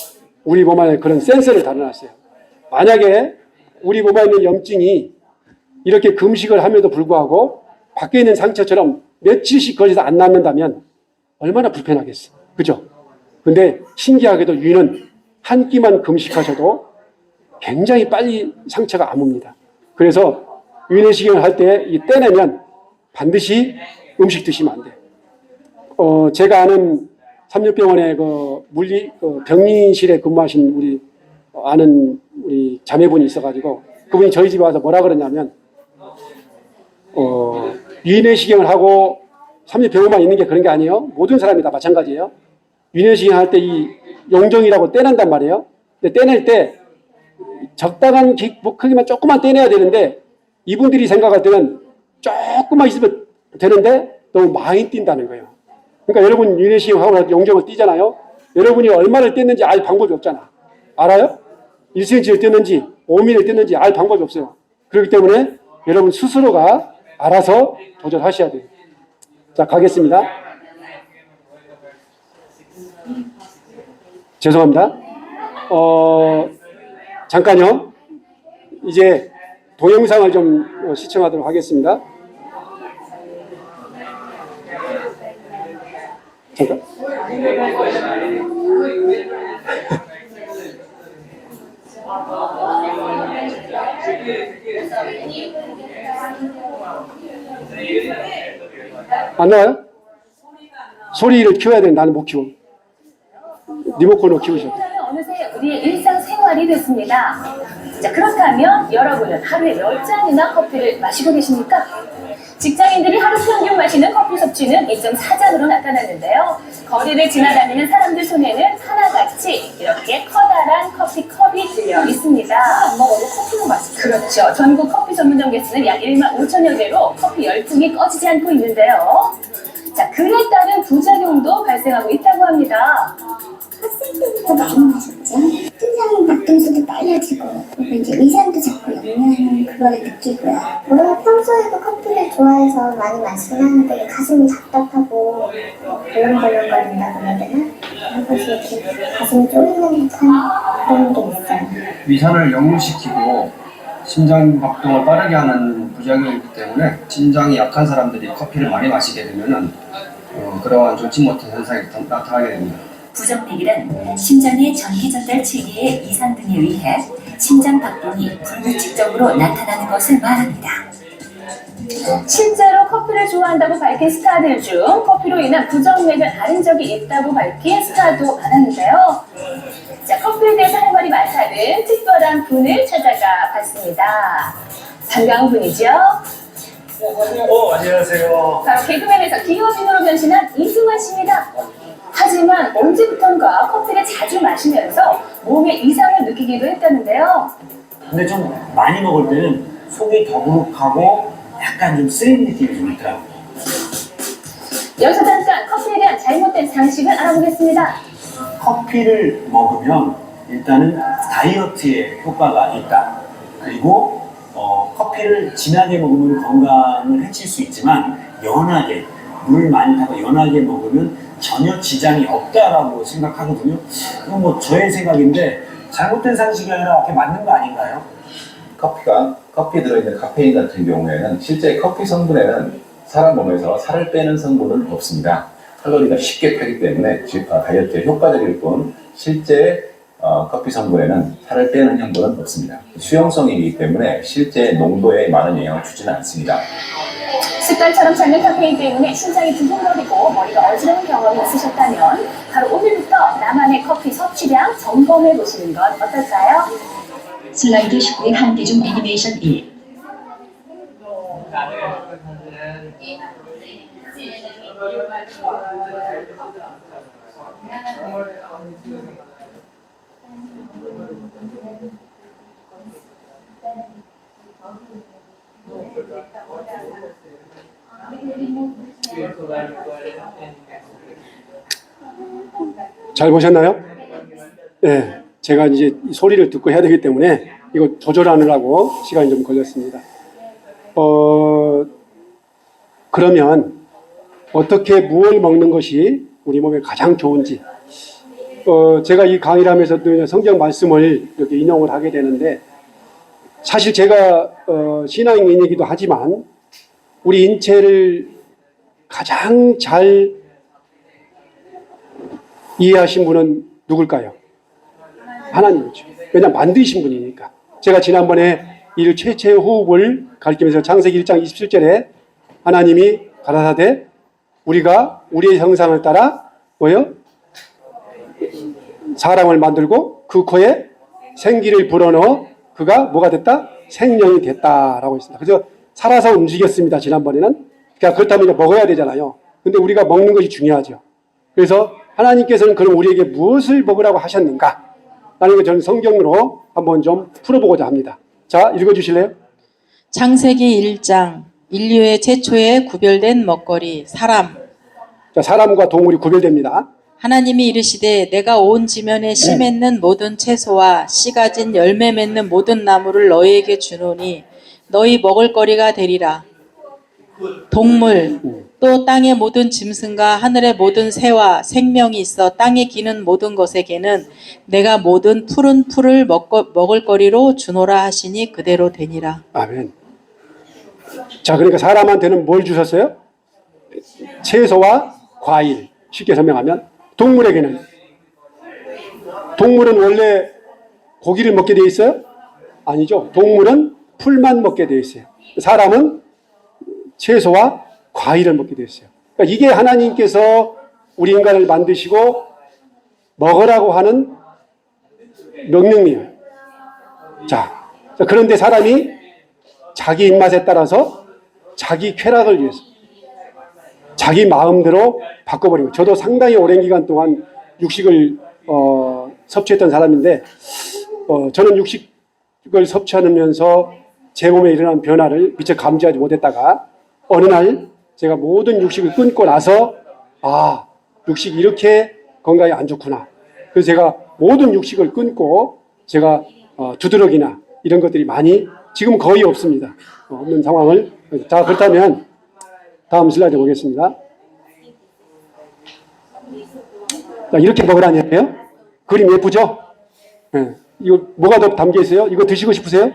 우리 몸 안에 그런 센서를 달아놨어요. 만약에 우리 몸 안에 있는 염증이 이렇게 금식을 함에도 불구하고 밖에 있는 상처처럼 며칠씩 걸려서 안 낫는다면 얼마나 불편하겠어. 그죠? 근데 신기하게도 위는 한 끼만 금식하셔도 굉장히 빨리 상처가 아뭅니다. 그래서 위내시경을 할 때 떼내면 반드시 음식 드시면 안 돼요. 제가 아는 삼육병원의 병리실에 근무하신 우리 아는 우리 자매분이 있어가지고 그분이 저희 집에 와서 뭐라 그러냐면 위내시경을 하고 삼육병원만 있는 게 그런 게 아니에요. 모든 사람이 다 마찬가지예요. 위내시경 할 때 이 용종이라고 떼낸단 말이에요. 근데 떼낼 때 적당한 크기만 조금만 떼내야 되는데 이분들이 생각할 때는 조금만 있으면 되는데 너무 많이 뛴다는 거예요. 그러니까 여러분 유네시움 하고 나서 용접을 뛰잖아요. 여러분이 얼마를 뛰는지 알 방법이 없잖아. 알아요? 1cm를 뛰는지 5mm를 뛰는지 알 방법이 없어요. 그렇기 때문에 여러분 스스로가 알아서 도전하셔야 돼요. 자, 가겠습니다. 죄송합니다. 잠깐요. 이제 동영상을 좀 시청하도록 하겠습니다. 잠깐. 안 나와요? 소리를 키워야 되는데 나는 못 키워. 리모컨으로 키우셔야 돼. 어느새 우리의 일상생활이 됐습니다. 자, 그렇다면 여러분은 하루에 몇 잔이나 커피를 마시고 계십니까? 직장인들이 하루 평균 마시는 커피 섭취는 2.4잔으로 나타났는데요. 거리를 지나다니는 사람들 손에는 하나같이 이렇게 커다란 커피컵이 들려 있습니다. 안 먹어도 커피는 맛있죠. 그렇죠. 전국 커피 전문점 개수는 약 1만 5천여 개로 커피 열풍이 꺼지지 않고 있는데요. 자, 그에 따른 부작용도 발생하고 있다고 합니다. 학생 때부터 많이 마셨죠. 심장 박동수도 빨라지고 그리고 이제 위산도 자꾸 역류하는 그걸 느끼고요. 물론 평소에도 커피를 좋아해서 많이 마시긴 하는데 가슴이 답답하고 벌렁벌렁거린다고 해야 되나? 그런 것이 이렇게 가슴이 쫄리는 듯한 그런 게 있어요. 위산을 역류시키고 심장 박동을 빠르게 하는 부작용이기 때문에 심장이 약한 사람들이 커피를 많이 마시게 되면은 그러한 좋지 못한 현상이 나타나게 됩니다. 부정맥이란 심장의 전기 전달 체계의 이상 등에 의해 심장 박동이 불규칙적으로 나타나는 것을 말합니다. 실제로 커피를 좋아한다고 밝힌 스타들 중 커피로 인한 부정맥을 앓은 적이 있다고 밝힌 스타도 많았는데요. 자, 커피에 대해서 할 말이 많다는 특별한 분을 찾아가 봤습니다. 반가운 분이죠? 안녕하세요. 바로 개그맨에서 기업인으로 변신한 이승환 씨입니다. 하지만 언제부턴가 커피를 자주 마시면서 몸에 이상을 느끼기도 했다는데요. 근데 좀 많이 먹을 때는 속이 더부룩하고 약간 좀 쓰린 느낌이 좀 있더라고요. 여기서 잠깐 커피에 대한 잘못된 상식을 알아보겠습니다. 커피를 먹으면 일단은 다이어트에 효과가 있다. 그리고 커피를 진하게 먹으면 건강을 해칠 수 있지만 연하게, 물 많이 타고 연하게 먹으면 전혀 지장이 없다라고 생각하거든요. 이건 뭐 저의 생각인데 잘못된 상식이 아니라 그게 맞는 거 아닌가요? 커피에 들어있는 카페인 같은 경우에는 실제 커피 성분에는 사람 몸에서 살을 빼는 성분은 없습니다. 칼로리가 쉽게 빼기 때문에 다이어트에 효과적일 뿐 실제 커피 성분에는 살을 빼는 성분은 없습니다. 수용성이기 때문에 실제 농도에 많은 영향을 주지는 않습니다. 습관처럼 찾는 카페인 때문에 심장이 두근거리고 머리가 어지러운 경험이 있으셨다면 바로 오늘부터 나만의 커피 섭취량 점검해 보시는 건 어떨까요? 슬라이드 19의 한대중 애니메이션 1. 잘 보셨나요? 네, 제가 이제 이 소리를 듣고 해야 되기 때문에 이거 조절하느라고 시간이 좀 걸렸습니다. 그러면 어떻게 무엇을 먹는 것이 우리 몸에 가장 좋은지 제가 이 강의를 하면서 성경 말씀을 이렇게 인용을 하게 되는데 사실 제가 신앙인이기도 하지만 우리 인체를 가장 잘 이해하신 분은 누굴까요? 하나님이죠. 왜냐하면 만드신 분이니까. 제가 지난번에 이 최초의 호흡을 가리키면서 창세기 1장 27절에 하나님이 가라사대 우리가 우리의 형상을 따라 뭐요? 사람을 만들고 그 코에 생기를 불어넣어 그가 뭐가 됐다? 생명이 됐다라고 했습니다. 그래서 살아서 움직였습니다. 지난번에는. 그러니까 그렇다면 이제 먹어야 되잖아요. 근데 우리가 먹는 것이 중요하죠. 그래서 하나님께서는 그럼 우리에게 무엇을 먹으라고 하셨는가? 라는 걸 저는 성경으로 한번 좀 풀어보고자 합니다. 자, 읽어주실래요? 창세기 1장 인류의 최초의 구별된 먹거리 사람. 자, 사람과 동물이 구별됩니다. 하나님이 이르시되 내가 온 지면에 씨 맺는 모든 채소와 씨 가진 열매 맺는 모든 나무를 너희에게 주노니 너희 먹을거리가 되리라. 동물 또 땅의 모든 짐승과 하늘의 모든 새와 생명이 있어 땅에 기는 모든 것에게는 내가 모든 푸른 풀을 먹을거리로 주노라 하시니 그대로 되니라. 아멘. 자, 그러니까 사람한테는 뭘 주셨어요? 채소와 과일. 쉽게 설명하면 동물에게는, 동물은 원래 고기를 먹게 돼 있어요? 아니죠. 동물은 풀만 먹게 돼 있어요. 사람은 채소와 과일을 먹게 돼 있어요. 그러니까 이게 하나님께서 우리 인간을 만드시고 먹으라고 하는 명령이에요. 자, 그런데 사람이 자기 입맛에 따라서 자기 쾌락을 위해서 자기 마음대로 바꿔버린 거예요. 저도 상당히 오랜 기간 동안 육식을 섭취했던 사람인데 저는 육식을 섭취하면서 제 몸에 일어난 변화를 미처 감지하지 못했다가 어느 날 제가 모든 육식을 끊고 나서 아, 육식이 이렇게 건강에 안 좋구나. 그래서 제가 모든 육식을 끊고 제가 두드러기나 이런 것들이 많이 지금 거의 없습니다. 없는 상황을. 자, 그렇다면 다음 슬라이드 보겠습니다. 자, 이렇게 먹으라니요. 그림 예쁘죠? 네. 이거 뭐가 더 담겨 있어요? 이거 드시고 싶으세요?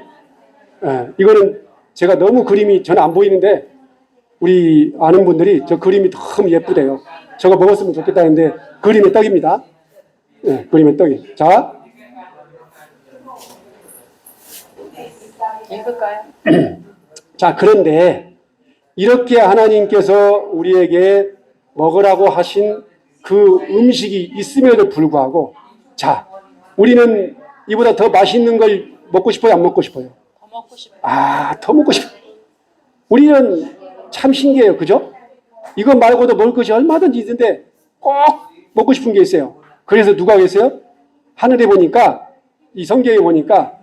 네. 이거는 제가 너무 그림이 저는 안 보이는데 우리 아는 분들이 저 그림이 너무 예쁘대요. 저거 먹었으면 좋겠다는데 그림의 떡입니다. 네, 그림의 떡이. 자, 읽을까요? 자, 그런데 이렇게 하나님께서 우리에게 먹으라고 하신 그 음식이 있음에도 불구하고 자, 우리는 이보다 더 맛있는 걸 먹고 싶어요? 안 먹고 싶어요? 더 먹고 싶어요. 아, 더 먹고 싶어요. 우리는 참 신기해요. 그죠? 이거 말고도 먹을 것이 얼마든지 있는데 꼭 먹고 싶은 게 있어요. 그래서 누가 계세요? 하늘에 보니까 이 성경에 보니까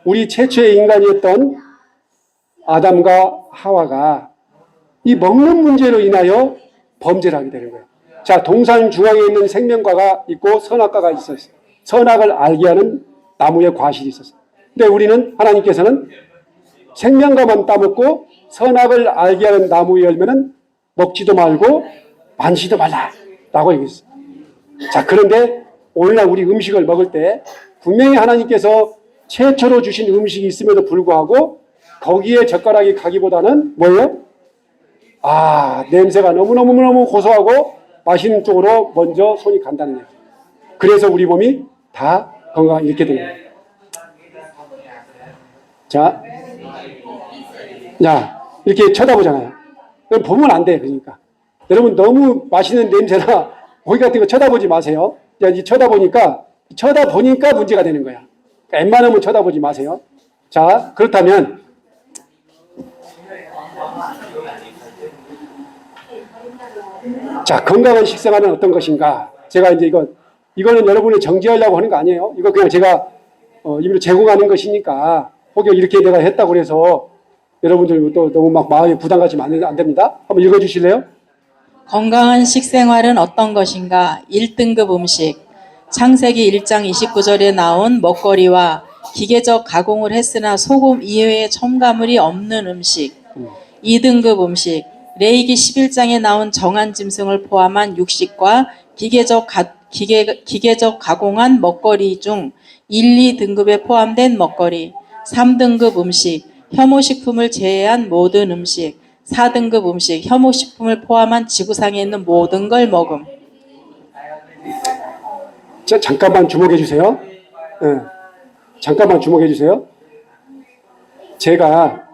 우리 최초의 인간이었던 아담과 하와가 이 먹는 문제로 인하여 범죄를 하게 되는 거예요. 자, 동산 중앙에 있는 생명과가 있고 선악과가 있었어요. 선악을 알게 하는 나무의 과실이 있었어요. 근데 우리는 하나님께서는 생명과만 따먹고 선악을 알게 하는 나무의 열매는 먹지도 말고 만지도 말라라고 얘기했어요. 자, 그런데 오늘날 우리 음식을 먹을 때 분명히 하나님께서 최초로 주신 음식이 있음에도 불구하고 거기에 젓가락이 가기보다는 뭐예요? 아, 냄새가 너무너무 고소하고 맛있는 쪽으로 먼저 손이 간다는 얘기. 그래서 우리 몸이 다 건강 이렇게 됩니다. 자, 이렇게 쳐다보잖아요. 그럼 보면 안 돼. 그러니까 여러분 너무 맛있는 냄새나 고기 같은 거 쳐다보지 마세요. 이 쳐다보니까 문제가 되는 거야. 그러니까 웬만하면 쳐다보지 마세요. 자, 그렇다면 자, 건강한 식생활은 어떤 것인가? 제가 이제 이거는 여러분이 정지하려고 하는 거 아니에요. 이거 그냥 제가 임의로 제공하는 것이니까 혹여 이렇게 내가 했다고 그래서 여러분들 또 너무 막 마음에 부담 가지면 안 됩니다. 한번 읽어주실래요? 건강한 식생활은 어떤 것인가? 1등급 음식. 창세기 1장 29절에 나온 먹거리와 기계적 가공을 했으나 소금 이외의 첨가물이 없는 음식. 2등급 음식. 레위기 11장에 나온 정한 짐승을 포함한 육식과 기계적 가공한 먹거리 중 1, 2등급에 포함된 먹거리. 3등급 음식. 혐오식품을 제외한 모든 음식. 4등급 음식. 혐오식품을 포함한 지구상에 있는 모든 걸 먹음. 자, 잠깐만 주목해 주세요. 네. 잠깐만 주목해 주세요. 제가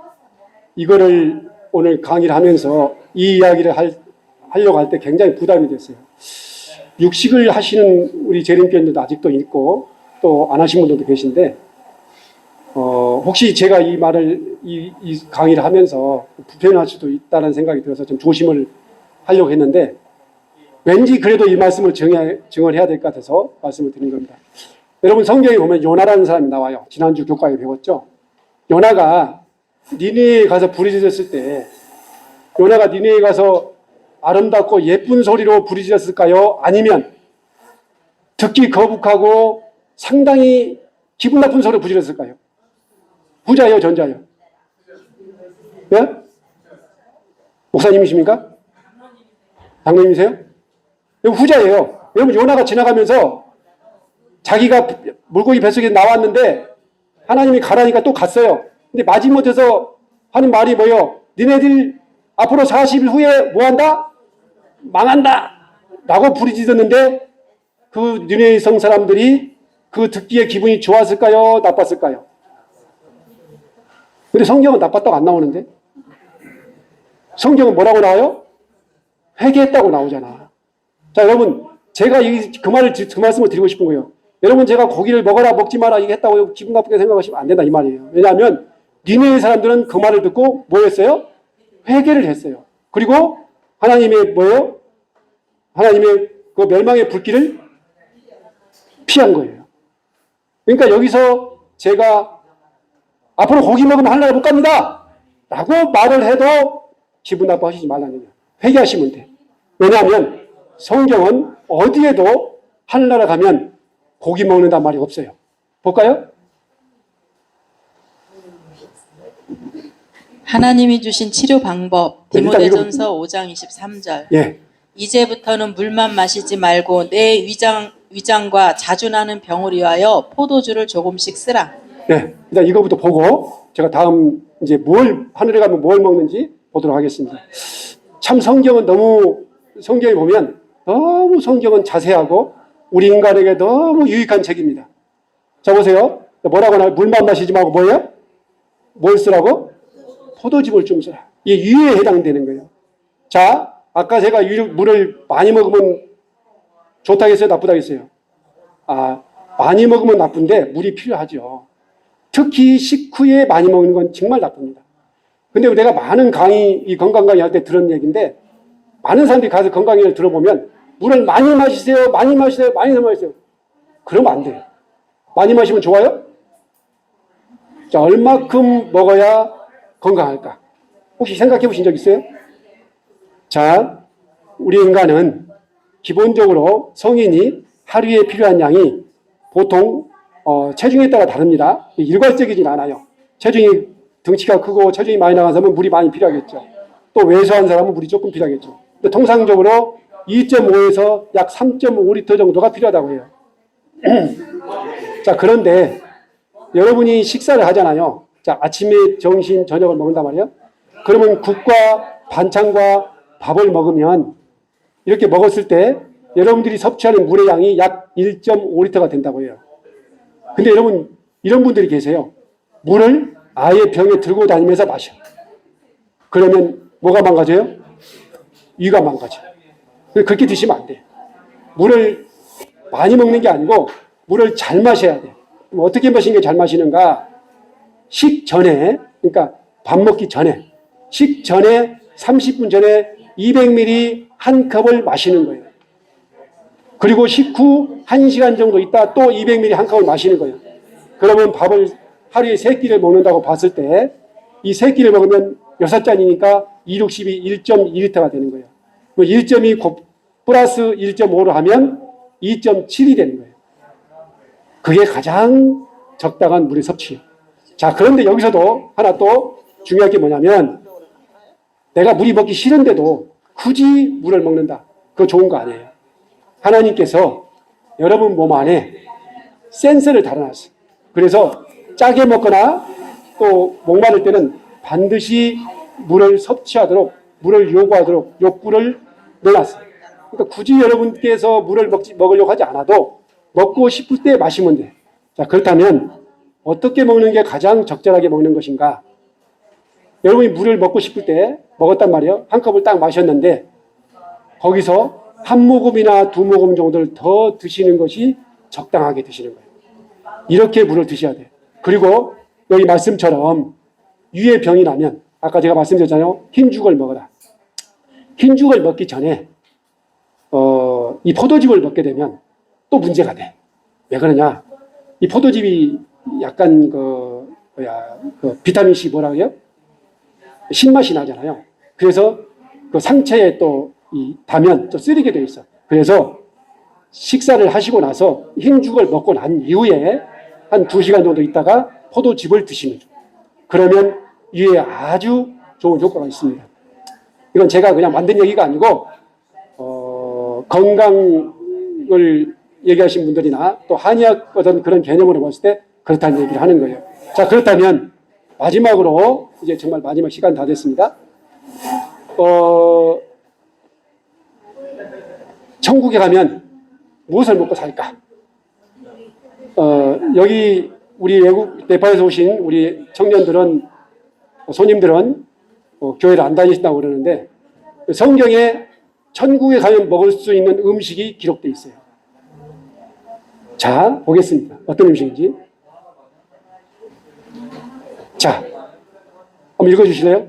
이거를 오늘 강의를 하면서 이 이야기를 하려고 할 때 굉장히 부담이 됐어요. 육식을 하시는 우리 재림교인들도 아직도 있고 또 안 하신 분들도 계신데 혹시 제가 이 말을 이 강의를 하면서 불편할 수도 있다는 생각이 들어서 좀 조심을 하려고 했는데 왠지 그래도 이 말씀을 증언해야 될 것 같아서 말씀을 드린 겁니다. 여러분 성경에 보면 요나라는 사람이 나와요. 지난주 교과에 배웠죠. 요나가 니느웨에 가서 불이 졌을 때 요나가 니네에 가서 아름답고 예쁜 소리로 부르짖었을까요? 아니면 듣기 거북하고 상당히 기분 나쁜 소리로 부르짖었을까요? 후자예요, 전자예요? 예? 목사님이십니까? 장로님이세요? 여러분 후자예요. 여러분 요나가 지나가면서 자기가 물고기 뱃속에 나왔는데 하나님이 가라니까 또 갔어요. 근데 마지못해서 하는 말이 뭐예요? 니네들 앞으로 40일 후에 뭐한다? 망한다! 라고 부르짖었는데 그 니네의 성 사람들이 그 듣기에 기분이 좋았을까요? 나빴을까요? 근데 성경은 나빴다고 안 나오는데? 성경은 뭐라고 나와요? 회개했다고 나오잖아. 자, 여러분, 제가 그 말씀을 드리고 싶은 거예요. 여러분, 제가 고기를 먹어라, 먹지 마라, 이거 했다고 기분 나쁘게 생각하시면 안 된다, 이 말이에요. 왜냐하면, 니네의 사람들은 그 말을 듣고 뭐 했어요? 회개를 했어요. 그리고 하나님의 뭐예요? 하나님의 그 멸망의 불길을 피한 거예요. 그러니까 여기서 제가 앞으로 고기 먹으면 하늘나라 못 갑니다! 라고 말을 해도 기분 나빠하시지 말라는 거예요. 회개하시면 돼. 왜냐하면 성경은 어디에도 하늘나라 가면 고기 먹는단 말이 없어요. 볼까요? 하나님이 주신 치료 방법 일단 디모데전서 5장 23절. 예. 이제부터는 물만 마시지 말고 내 위장과 자주 나는 병을 위하여 포도주를 조금씩 쓰라. 네. 일단 이거부터 보고 제가 다음 이제 하늘에 가면 뭘 먹는지 보도록 하겠습니다. 참 성경은 성경에 보면 너무 성경은 자세하고 우리 인간에게 너무 유익한 책입니다. 자, 보세요. 뭐라고 나와요? 물만 마시지 말고 뭐예요? 뭘 쓰라고? 포도즙을 좀 쓰라. 이게 유해에 해당되는 거예요. 자, 아까 제가 물을 많이 먹으면 좋다겠어요? 나쁘다겠어요? 많이 먹으면 나쁜데 물이 필요하죠. 특히 식후에 많이 먹는 건 정말 나쁩니다. 근데 내가 많은 이 건강 강의 할 때 들은 얘기인데 많은 사람들이 가서 건강 강의를 들어보면 물을 많이 마시세요. 많이 마시세요. 많이 마시세요. 그러면 안 돼요. 많이 마시면 좋아요? 자, 얼마큼 먹어야 건강할까? 혹시 생각해 보신 적 있어요? 자, 우리 인간은 기본적으로 성인이 하루에 필요한 양이 보통 체중에 따라 다릅니다. 일괄적이진 않아요. 체중이 덩치가 크고 체중이 많이 나간 사람은 물이 많이 필요하겠죠. 또 왜소한 사람은 물이 조금 필요하겠죠. 근데 통상적으로 2.5에서 약 3.5리터 정도가 필요하다고 해요. 자, 그런데 여러분이 식사를 하잖아요. 자, 아침에 점심, 저녁을 먹는단 말이에요. 그러면 국과 반찬과 밥을 먹으면 이렇게 먹었을 때 여러분들이 섭취하는 물의 양이 약 1.5리터가 된다고 해요. 근데 여러분, 이런 분들이 계세요. 물을 아예 병에 들고 다니면서 마셔. 그러면 뭐가 망가져요? 위가 망가져요. 그렇게 드시면 안 돼요. 물을 많이 먹는 게 아니고 물을 잘 마셔야 돼요. 어떻게 마시는 게 잘 마시는가? 식전에, 그러니까 밥 먹기 전에, 식전에 30분 전에 200ml 한 컵을 마시는 거예요. 그리고 식후 1시간 정도 있다 또 200ml 한 컵을 마시는 거예요. 그러면 밥을 하루에 3끼를 먹는다고 봤을 때 이 3끼를 먹으면 6잔이니까 2, 6, 12, 1.2리터가 되는 거예요. 1.2 플러스 1.5로 하면 2.7이 되는 거예요. 그게 가장 적당한 물의 섭취예요. 자, 그런데 여기서도 하나 또 중요한 게 뭐냐면 내가 물이 먹기 싫은데도 굳이 물을 먹는다. 그거 좋은 거 아니에요. 하나님께서 여러분 몸 안에 센서를 달아놨어요. 그래서 짜게 먹거나 또 목마를 때는 반드시 물을 섭취하도록, 물을 요구하도록 욕구를 넣어놨어요. 그러니까 굳이 여러분께서 물을 먹으려고 하지 않아도 먹고 싶을 때 마시면 돼요. 자, 그렇다면 어떻게 먹는 게 가장 적절하게 먹는 것인가? 여러분이 물을 먹고 싶을 때 먹었단 말이에요. 한 컵을 딱 마셨는데 거기서 한 모금이나 두 모금 정도를 더 드시는 것이 적당하게 드시는 거예요. 이렇게 물을 드셔야 돼요. 그리고 여기 말씀처럼 위에 병이 나면 아까 제가 말씀드렸잖아요. 흰죽을 먹어라. 흰죽을 먹기 전에 이 포도즙을 먹게 되면 또 문제가 돼. 왜 그러냐? 이 포도즙이 약간 비타민 C 뭐라고 해요? 신맛이 나잖아요. 그래서 그 상체에 또 이 다면 또 쓰리게 돼 있어. 그래서 식사를 하시고 나서 흰죽을 먹고 난 이후에 한 2시간 정도 있다가 포도즙을 드시면 돼요. 그러면 이에 아주 좋은 효과가 있습니다. 이건 제가 그냥 만든 얘기가 아니고 건강을 얘기하신 분들이나 또 한의학 어떤 그런 개념으로 봤을 때 그렇다는 얘기를 하는 거예요. 자, 그렇다면 마지막으로 이제 정말 마지막 시간 다 됐습니다. 천국에 가면 무엇을 먹고 살까? 여기 우리 외국 네팔에서 오신 우리 청년들은 손님들은 교회를 안 다니신다고 그러는데 성경에 천국에 가면 먹을 수 있는 음식이 기록되어 있어요. 자, 보겠습니다. 어떤 음식인지. 자, 한번 읽어주실래요?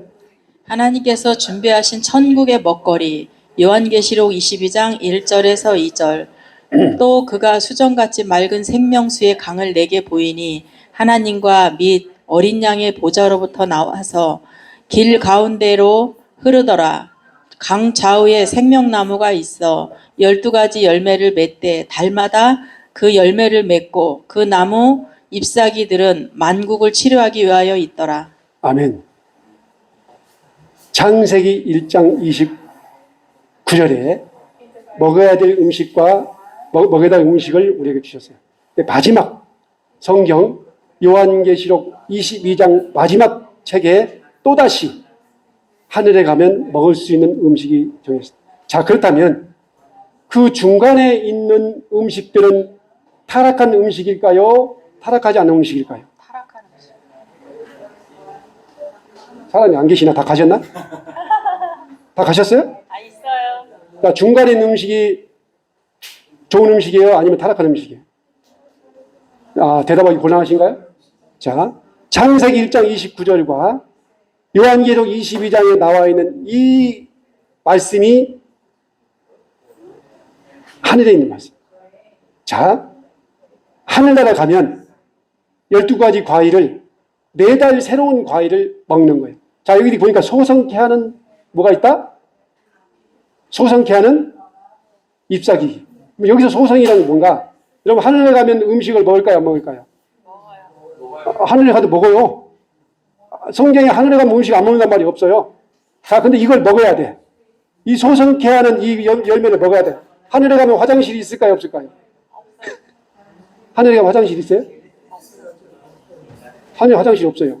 하나님께서 준비하신 천국의 먹거리 요한계시록 22장 1절에서 2절 또 그가 수정같이 맑은 생명수의 강을 내게 보이니 하나님과 및 어린 양의 보좌로부터 나와서 길 가운데로 흐르더라. 강 좌우에 생명나무가 있어 12가지 열매를 맺되 달마다 그 열매를 맺고 그 나무 잎사귀들은 만국을 치료하기 위하여 있더라. 아멘. 창세기 1장 29절에 먹어야 될 음식과 먹어야 될 음식을 우리에게 주셨어요. 근데 마지막 성경 요한계시록 22장 마지막 책에 또다시 하늘에 가면 먹을 수 있는 음식이 정해졌습니다. 자, 그렇다면 그 중간에 있는 음식들은 타락한 음식일까요? 타락하지 않은 음식일까요? 타락한 음식. 사람이 안 계시나? 다 가셨나? 다 가셨어요? 있어요. 자, 중간에 있는 음식이 좋은 음식이에요? 아니면 타락한 음식이에요? 대답하기 곤란하신가요? 자, 창세기 1장 29절과 요한계시록 22장에 나와 있는 이 말씀이 하늘에 있는 말씀. 자, 하늘나라 가면 12가지 과일을 매달 새로운 과일을 먹는 거예요. 자, 여기 보니까 소성케 하는 뭐가 있다? 소성케 하는 잎사귀. 여기서 소성이라는 게 뭔가? 여러분, 하늘에 가면 음식을 먹을까요? 안 먹을까요? 먹어요. 하늘에 가도 먹어요. 성경에 하늘에 가면 음식 안 먹는단 말이 없어요. 자, 근데 이걸 먹어야 돼. 이 소성케 하는 이 열매를 먹어야 돼. 하늘에 가면 화장실이 있을까요? 없을까요? 하늘에 가면 화장실 있어요? 하늘에 화장실 없어요.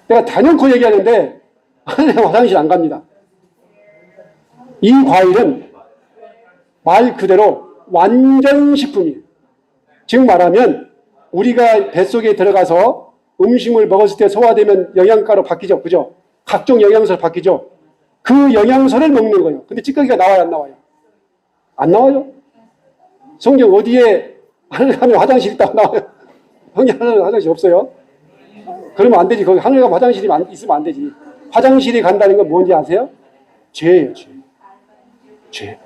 내가 단연코 얘기하는데 하늘에 가면 화장실 안 갑니다. 이 과일은 말 그대로 완전 식품이에요. 즉 말하면 우리가 뱃속에 들어가서 음식을 먹었을 때 소화되면 영양가로 바뀌죠. 그죠? 각종 영양소로 바뀌죠. 그 영양소를 먹는 거예요. 근데 찌꺼기가 나와요, 안 나와요? 안 나와요? 성경 어디에 하늘 가면 화장실 있다고 나와요? 성경 하늘 화장실 없어요? 그러면 안 되지. 거기 하늘 가면 화장실이 있으면 안 되지. 화장실이 간다는 건 뭔지 아세요? 죄예요, 죄. 죄.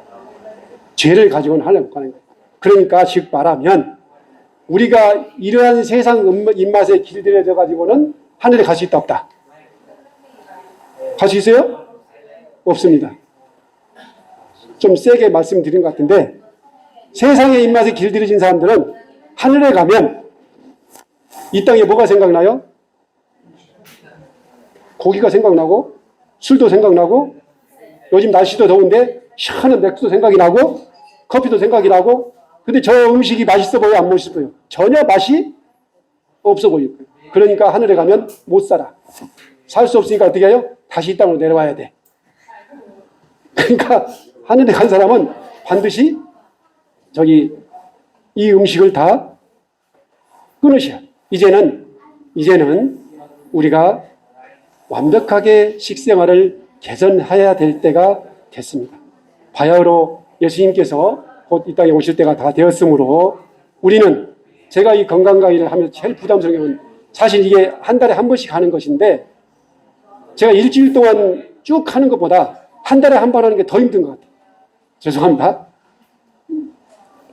죄를 가지고는 하늘 못 가는 거예요. 그러니까 즉 말하면 우리가 이러한 세상 입맛에 길들여져 가지고는 하늘에 갈 수 있다 없다? 갈 수 있어요? 없습니다. 좀 세게 말씀드린 것 같은데 세상의 입맛에 길들여진 사람들은 하늘에 가면 이 땅에 뭐가 생각나요? 고기가 생각나고 술도 생각나고 요즘 날씨도 더운데 시원한 맥주도 생각이 나고 커피도 생각이 나고 근데 저 음식이 맛있어 보여 안 맛있어 보여? 전혀 맛이 없어 보일 거예요. 그러니까 하늘에 가면 못 살아. 살 수 없으니까 어떻게 해요? 다시 이 땅으로 내려와야 돼. 그러니까 하늘에 간 사람은 반드시 이 음식을 다 끊으셔야 돼요. 이제는 우리가 완벽하게 식생활을 개선해야 될 때가 됐습니다. 바야흐로 예수님께서 곧 이 땅에 오실 때가 다 되었으므로 우리는 제가 이 건강 강의를 하면서 제일 부담스러운 건 사실 이게 한 달에 한 번씩 하는 것인데 제가 일주일 동안 쭉 하는 것보다 한 달에 한 번 하는 게 더 힘든 것 같아요. 죄송합니다.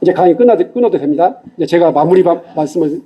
이제 강의 끊어도 됩니다. 이제 제가 마무리 말씀을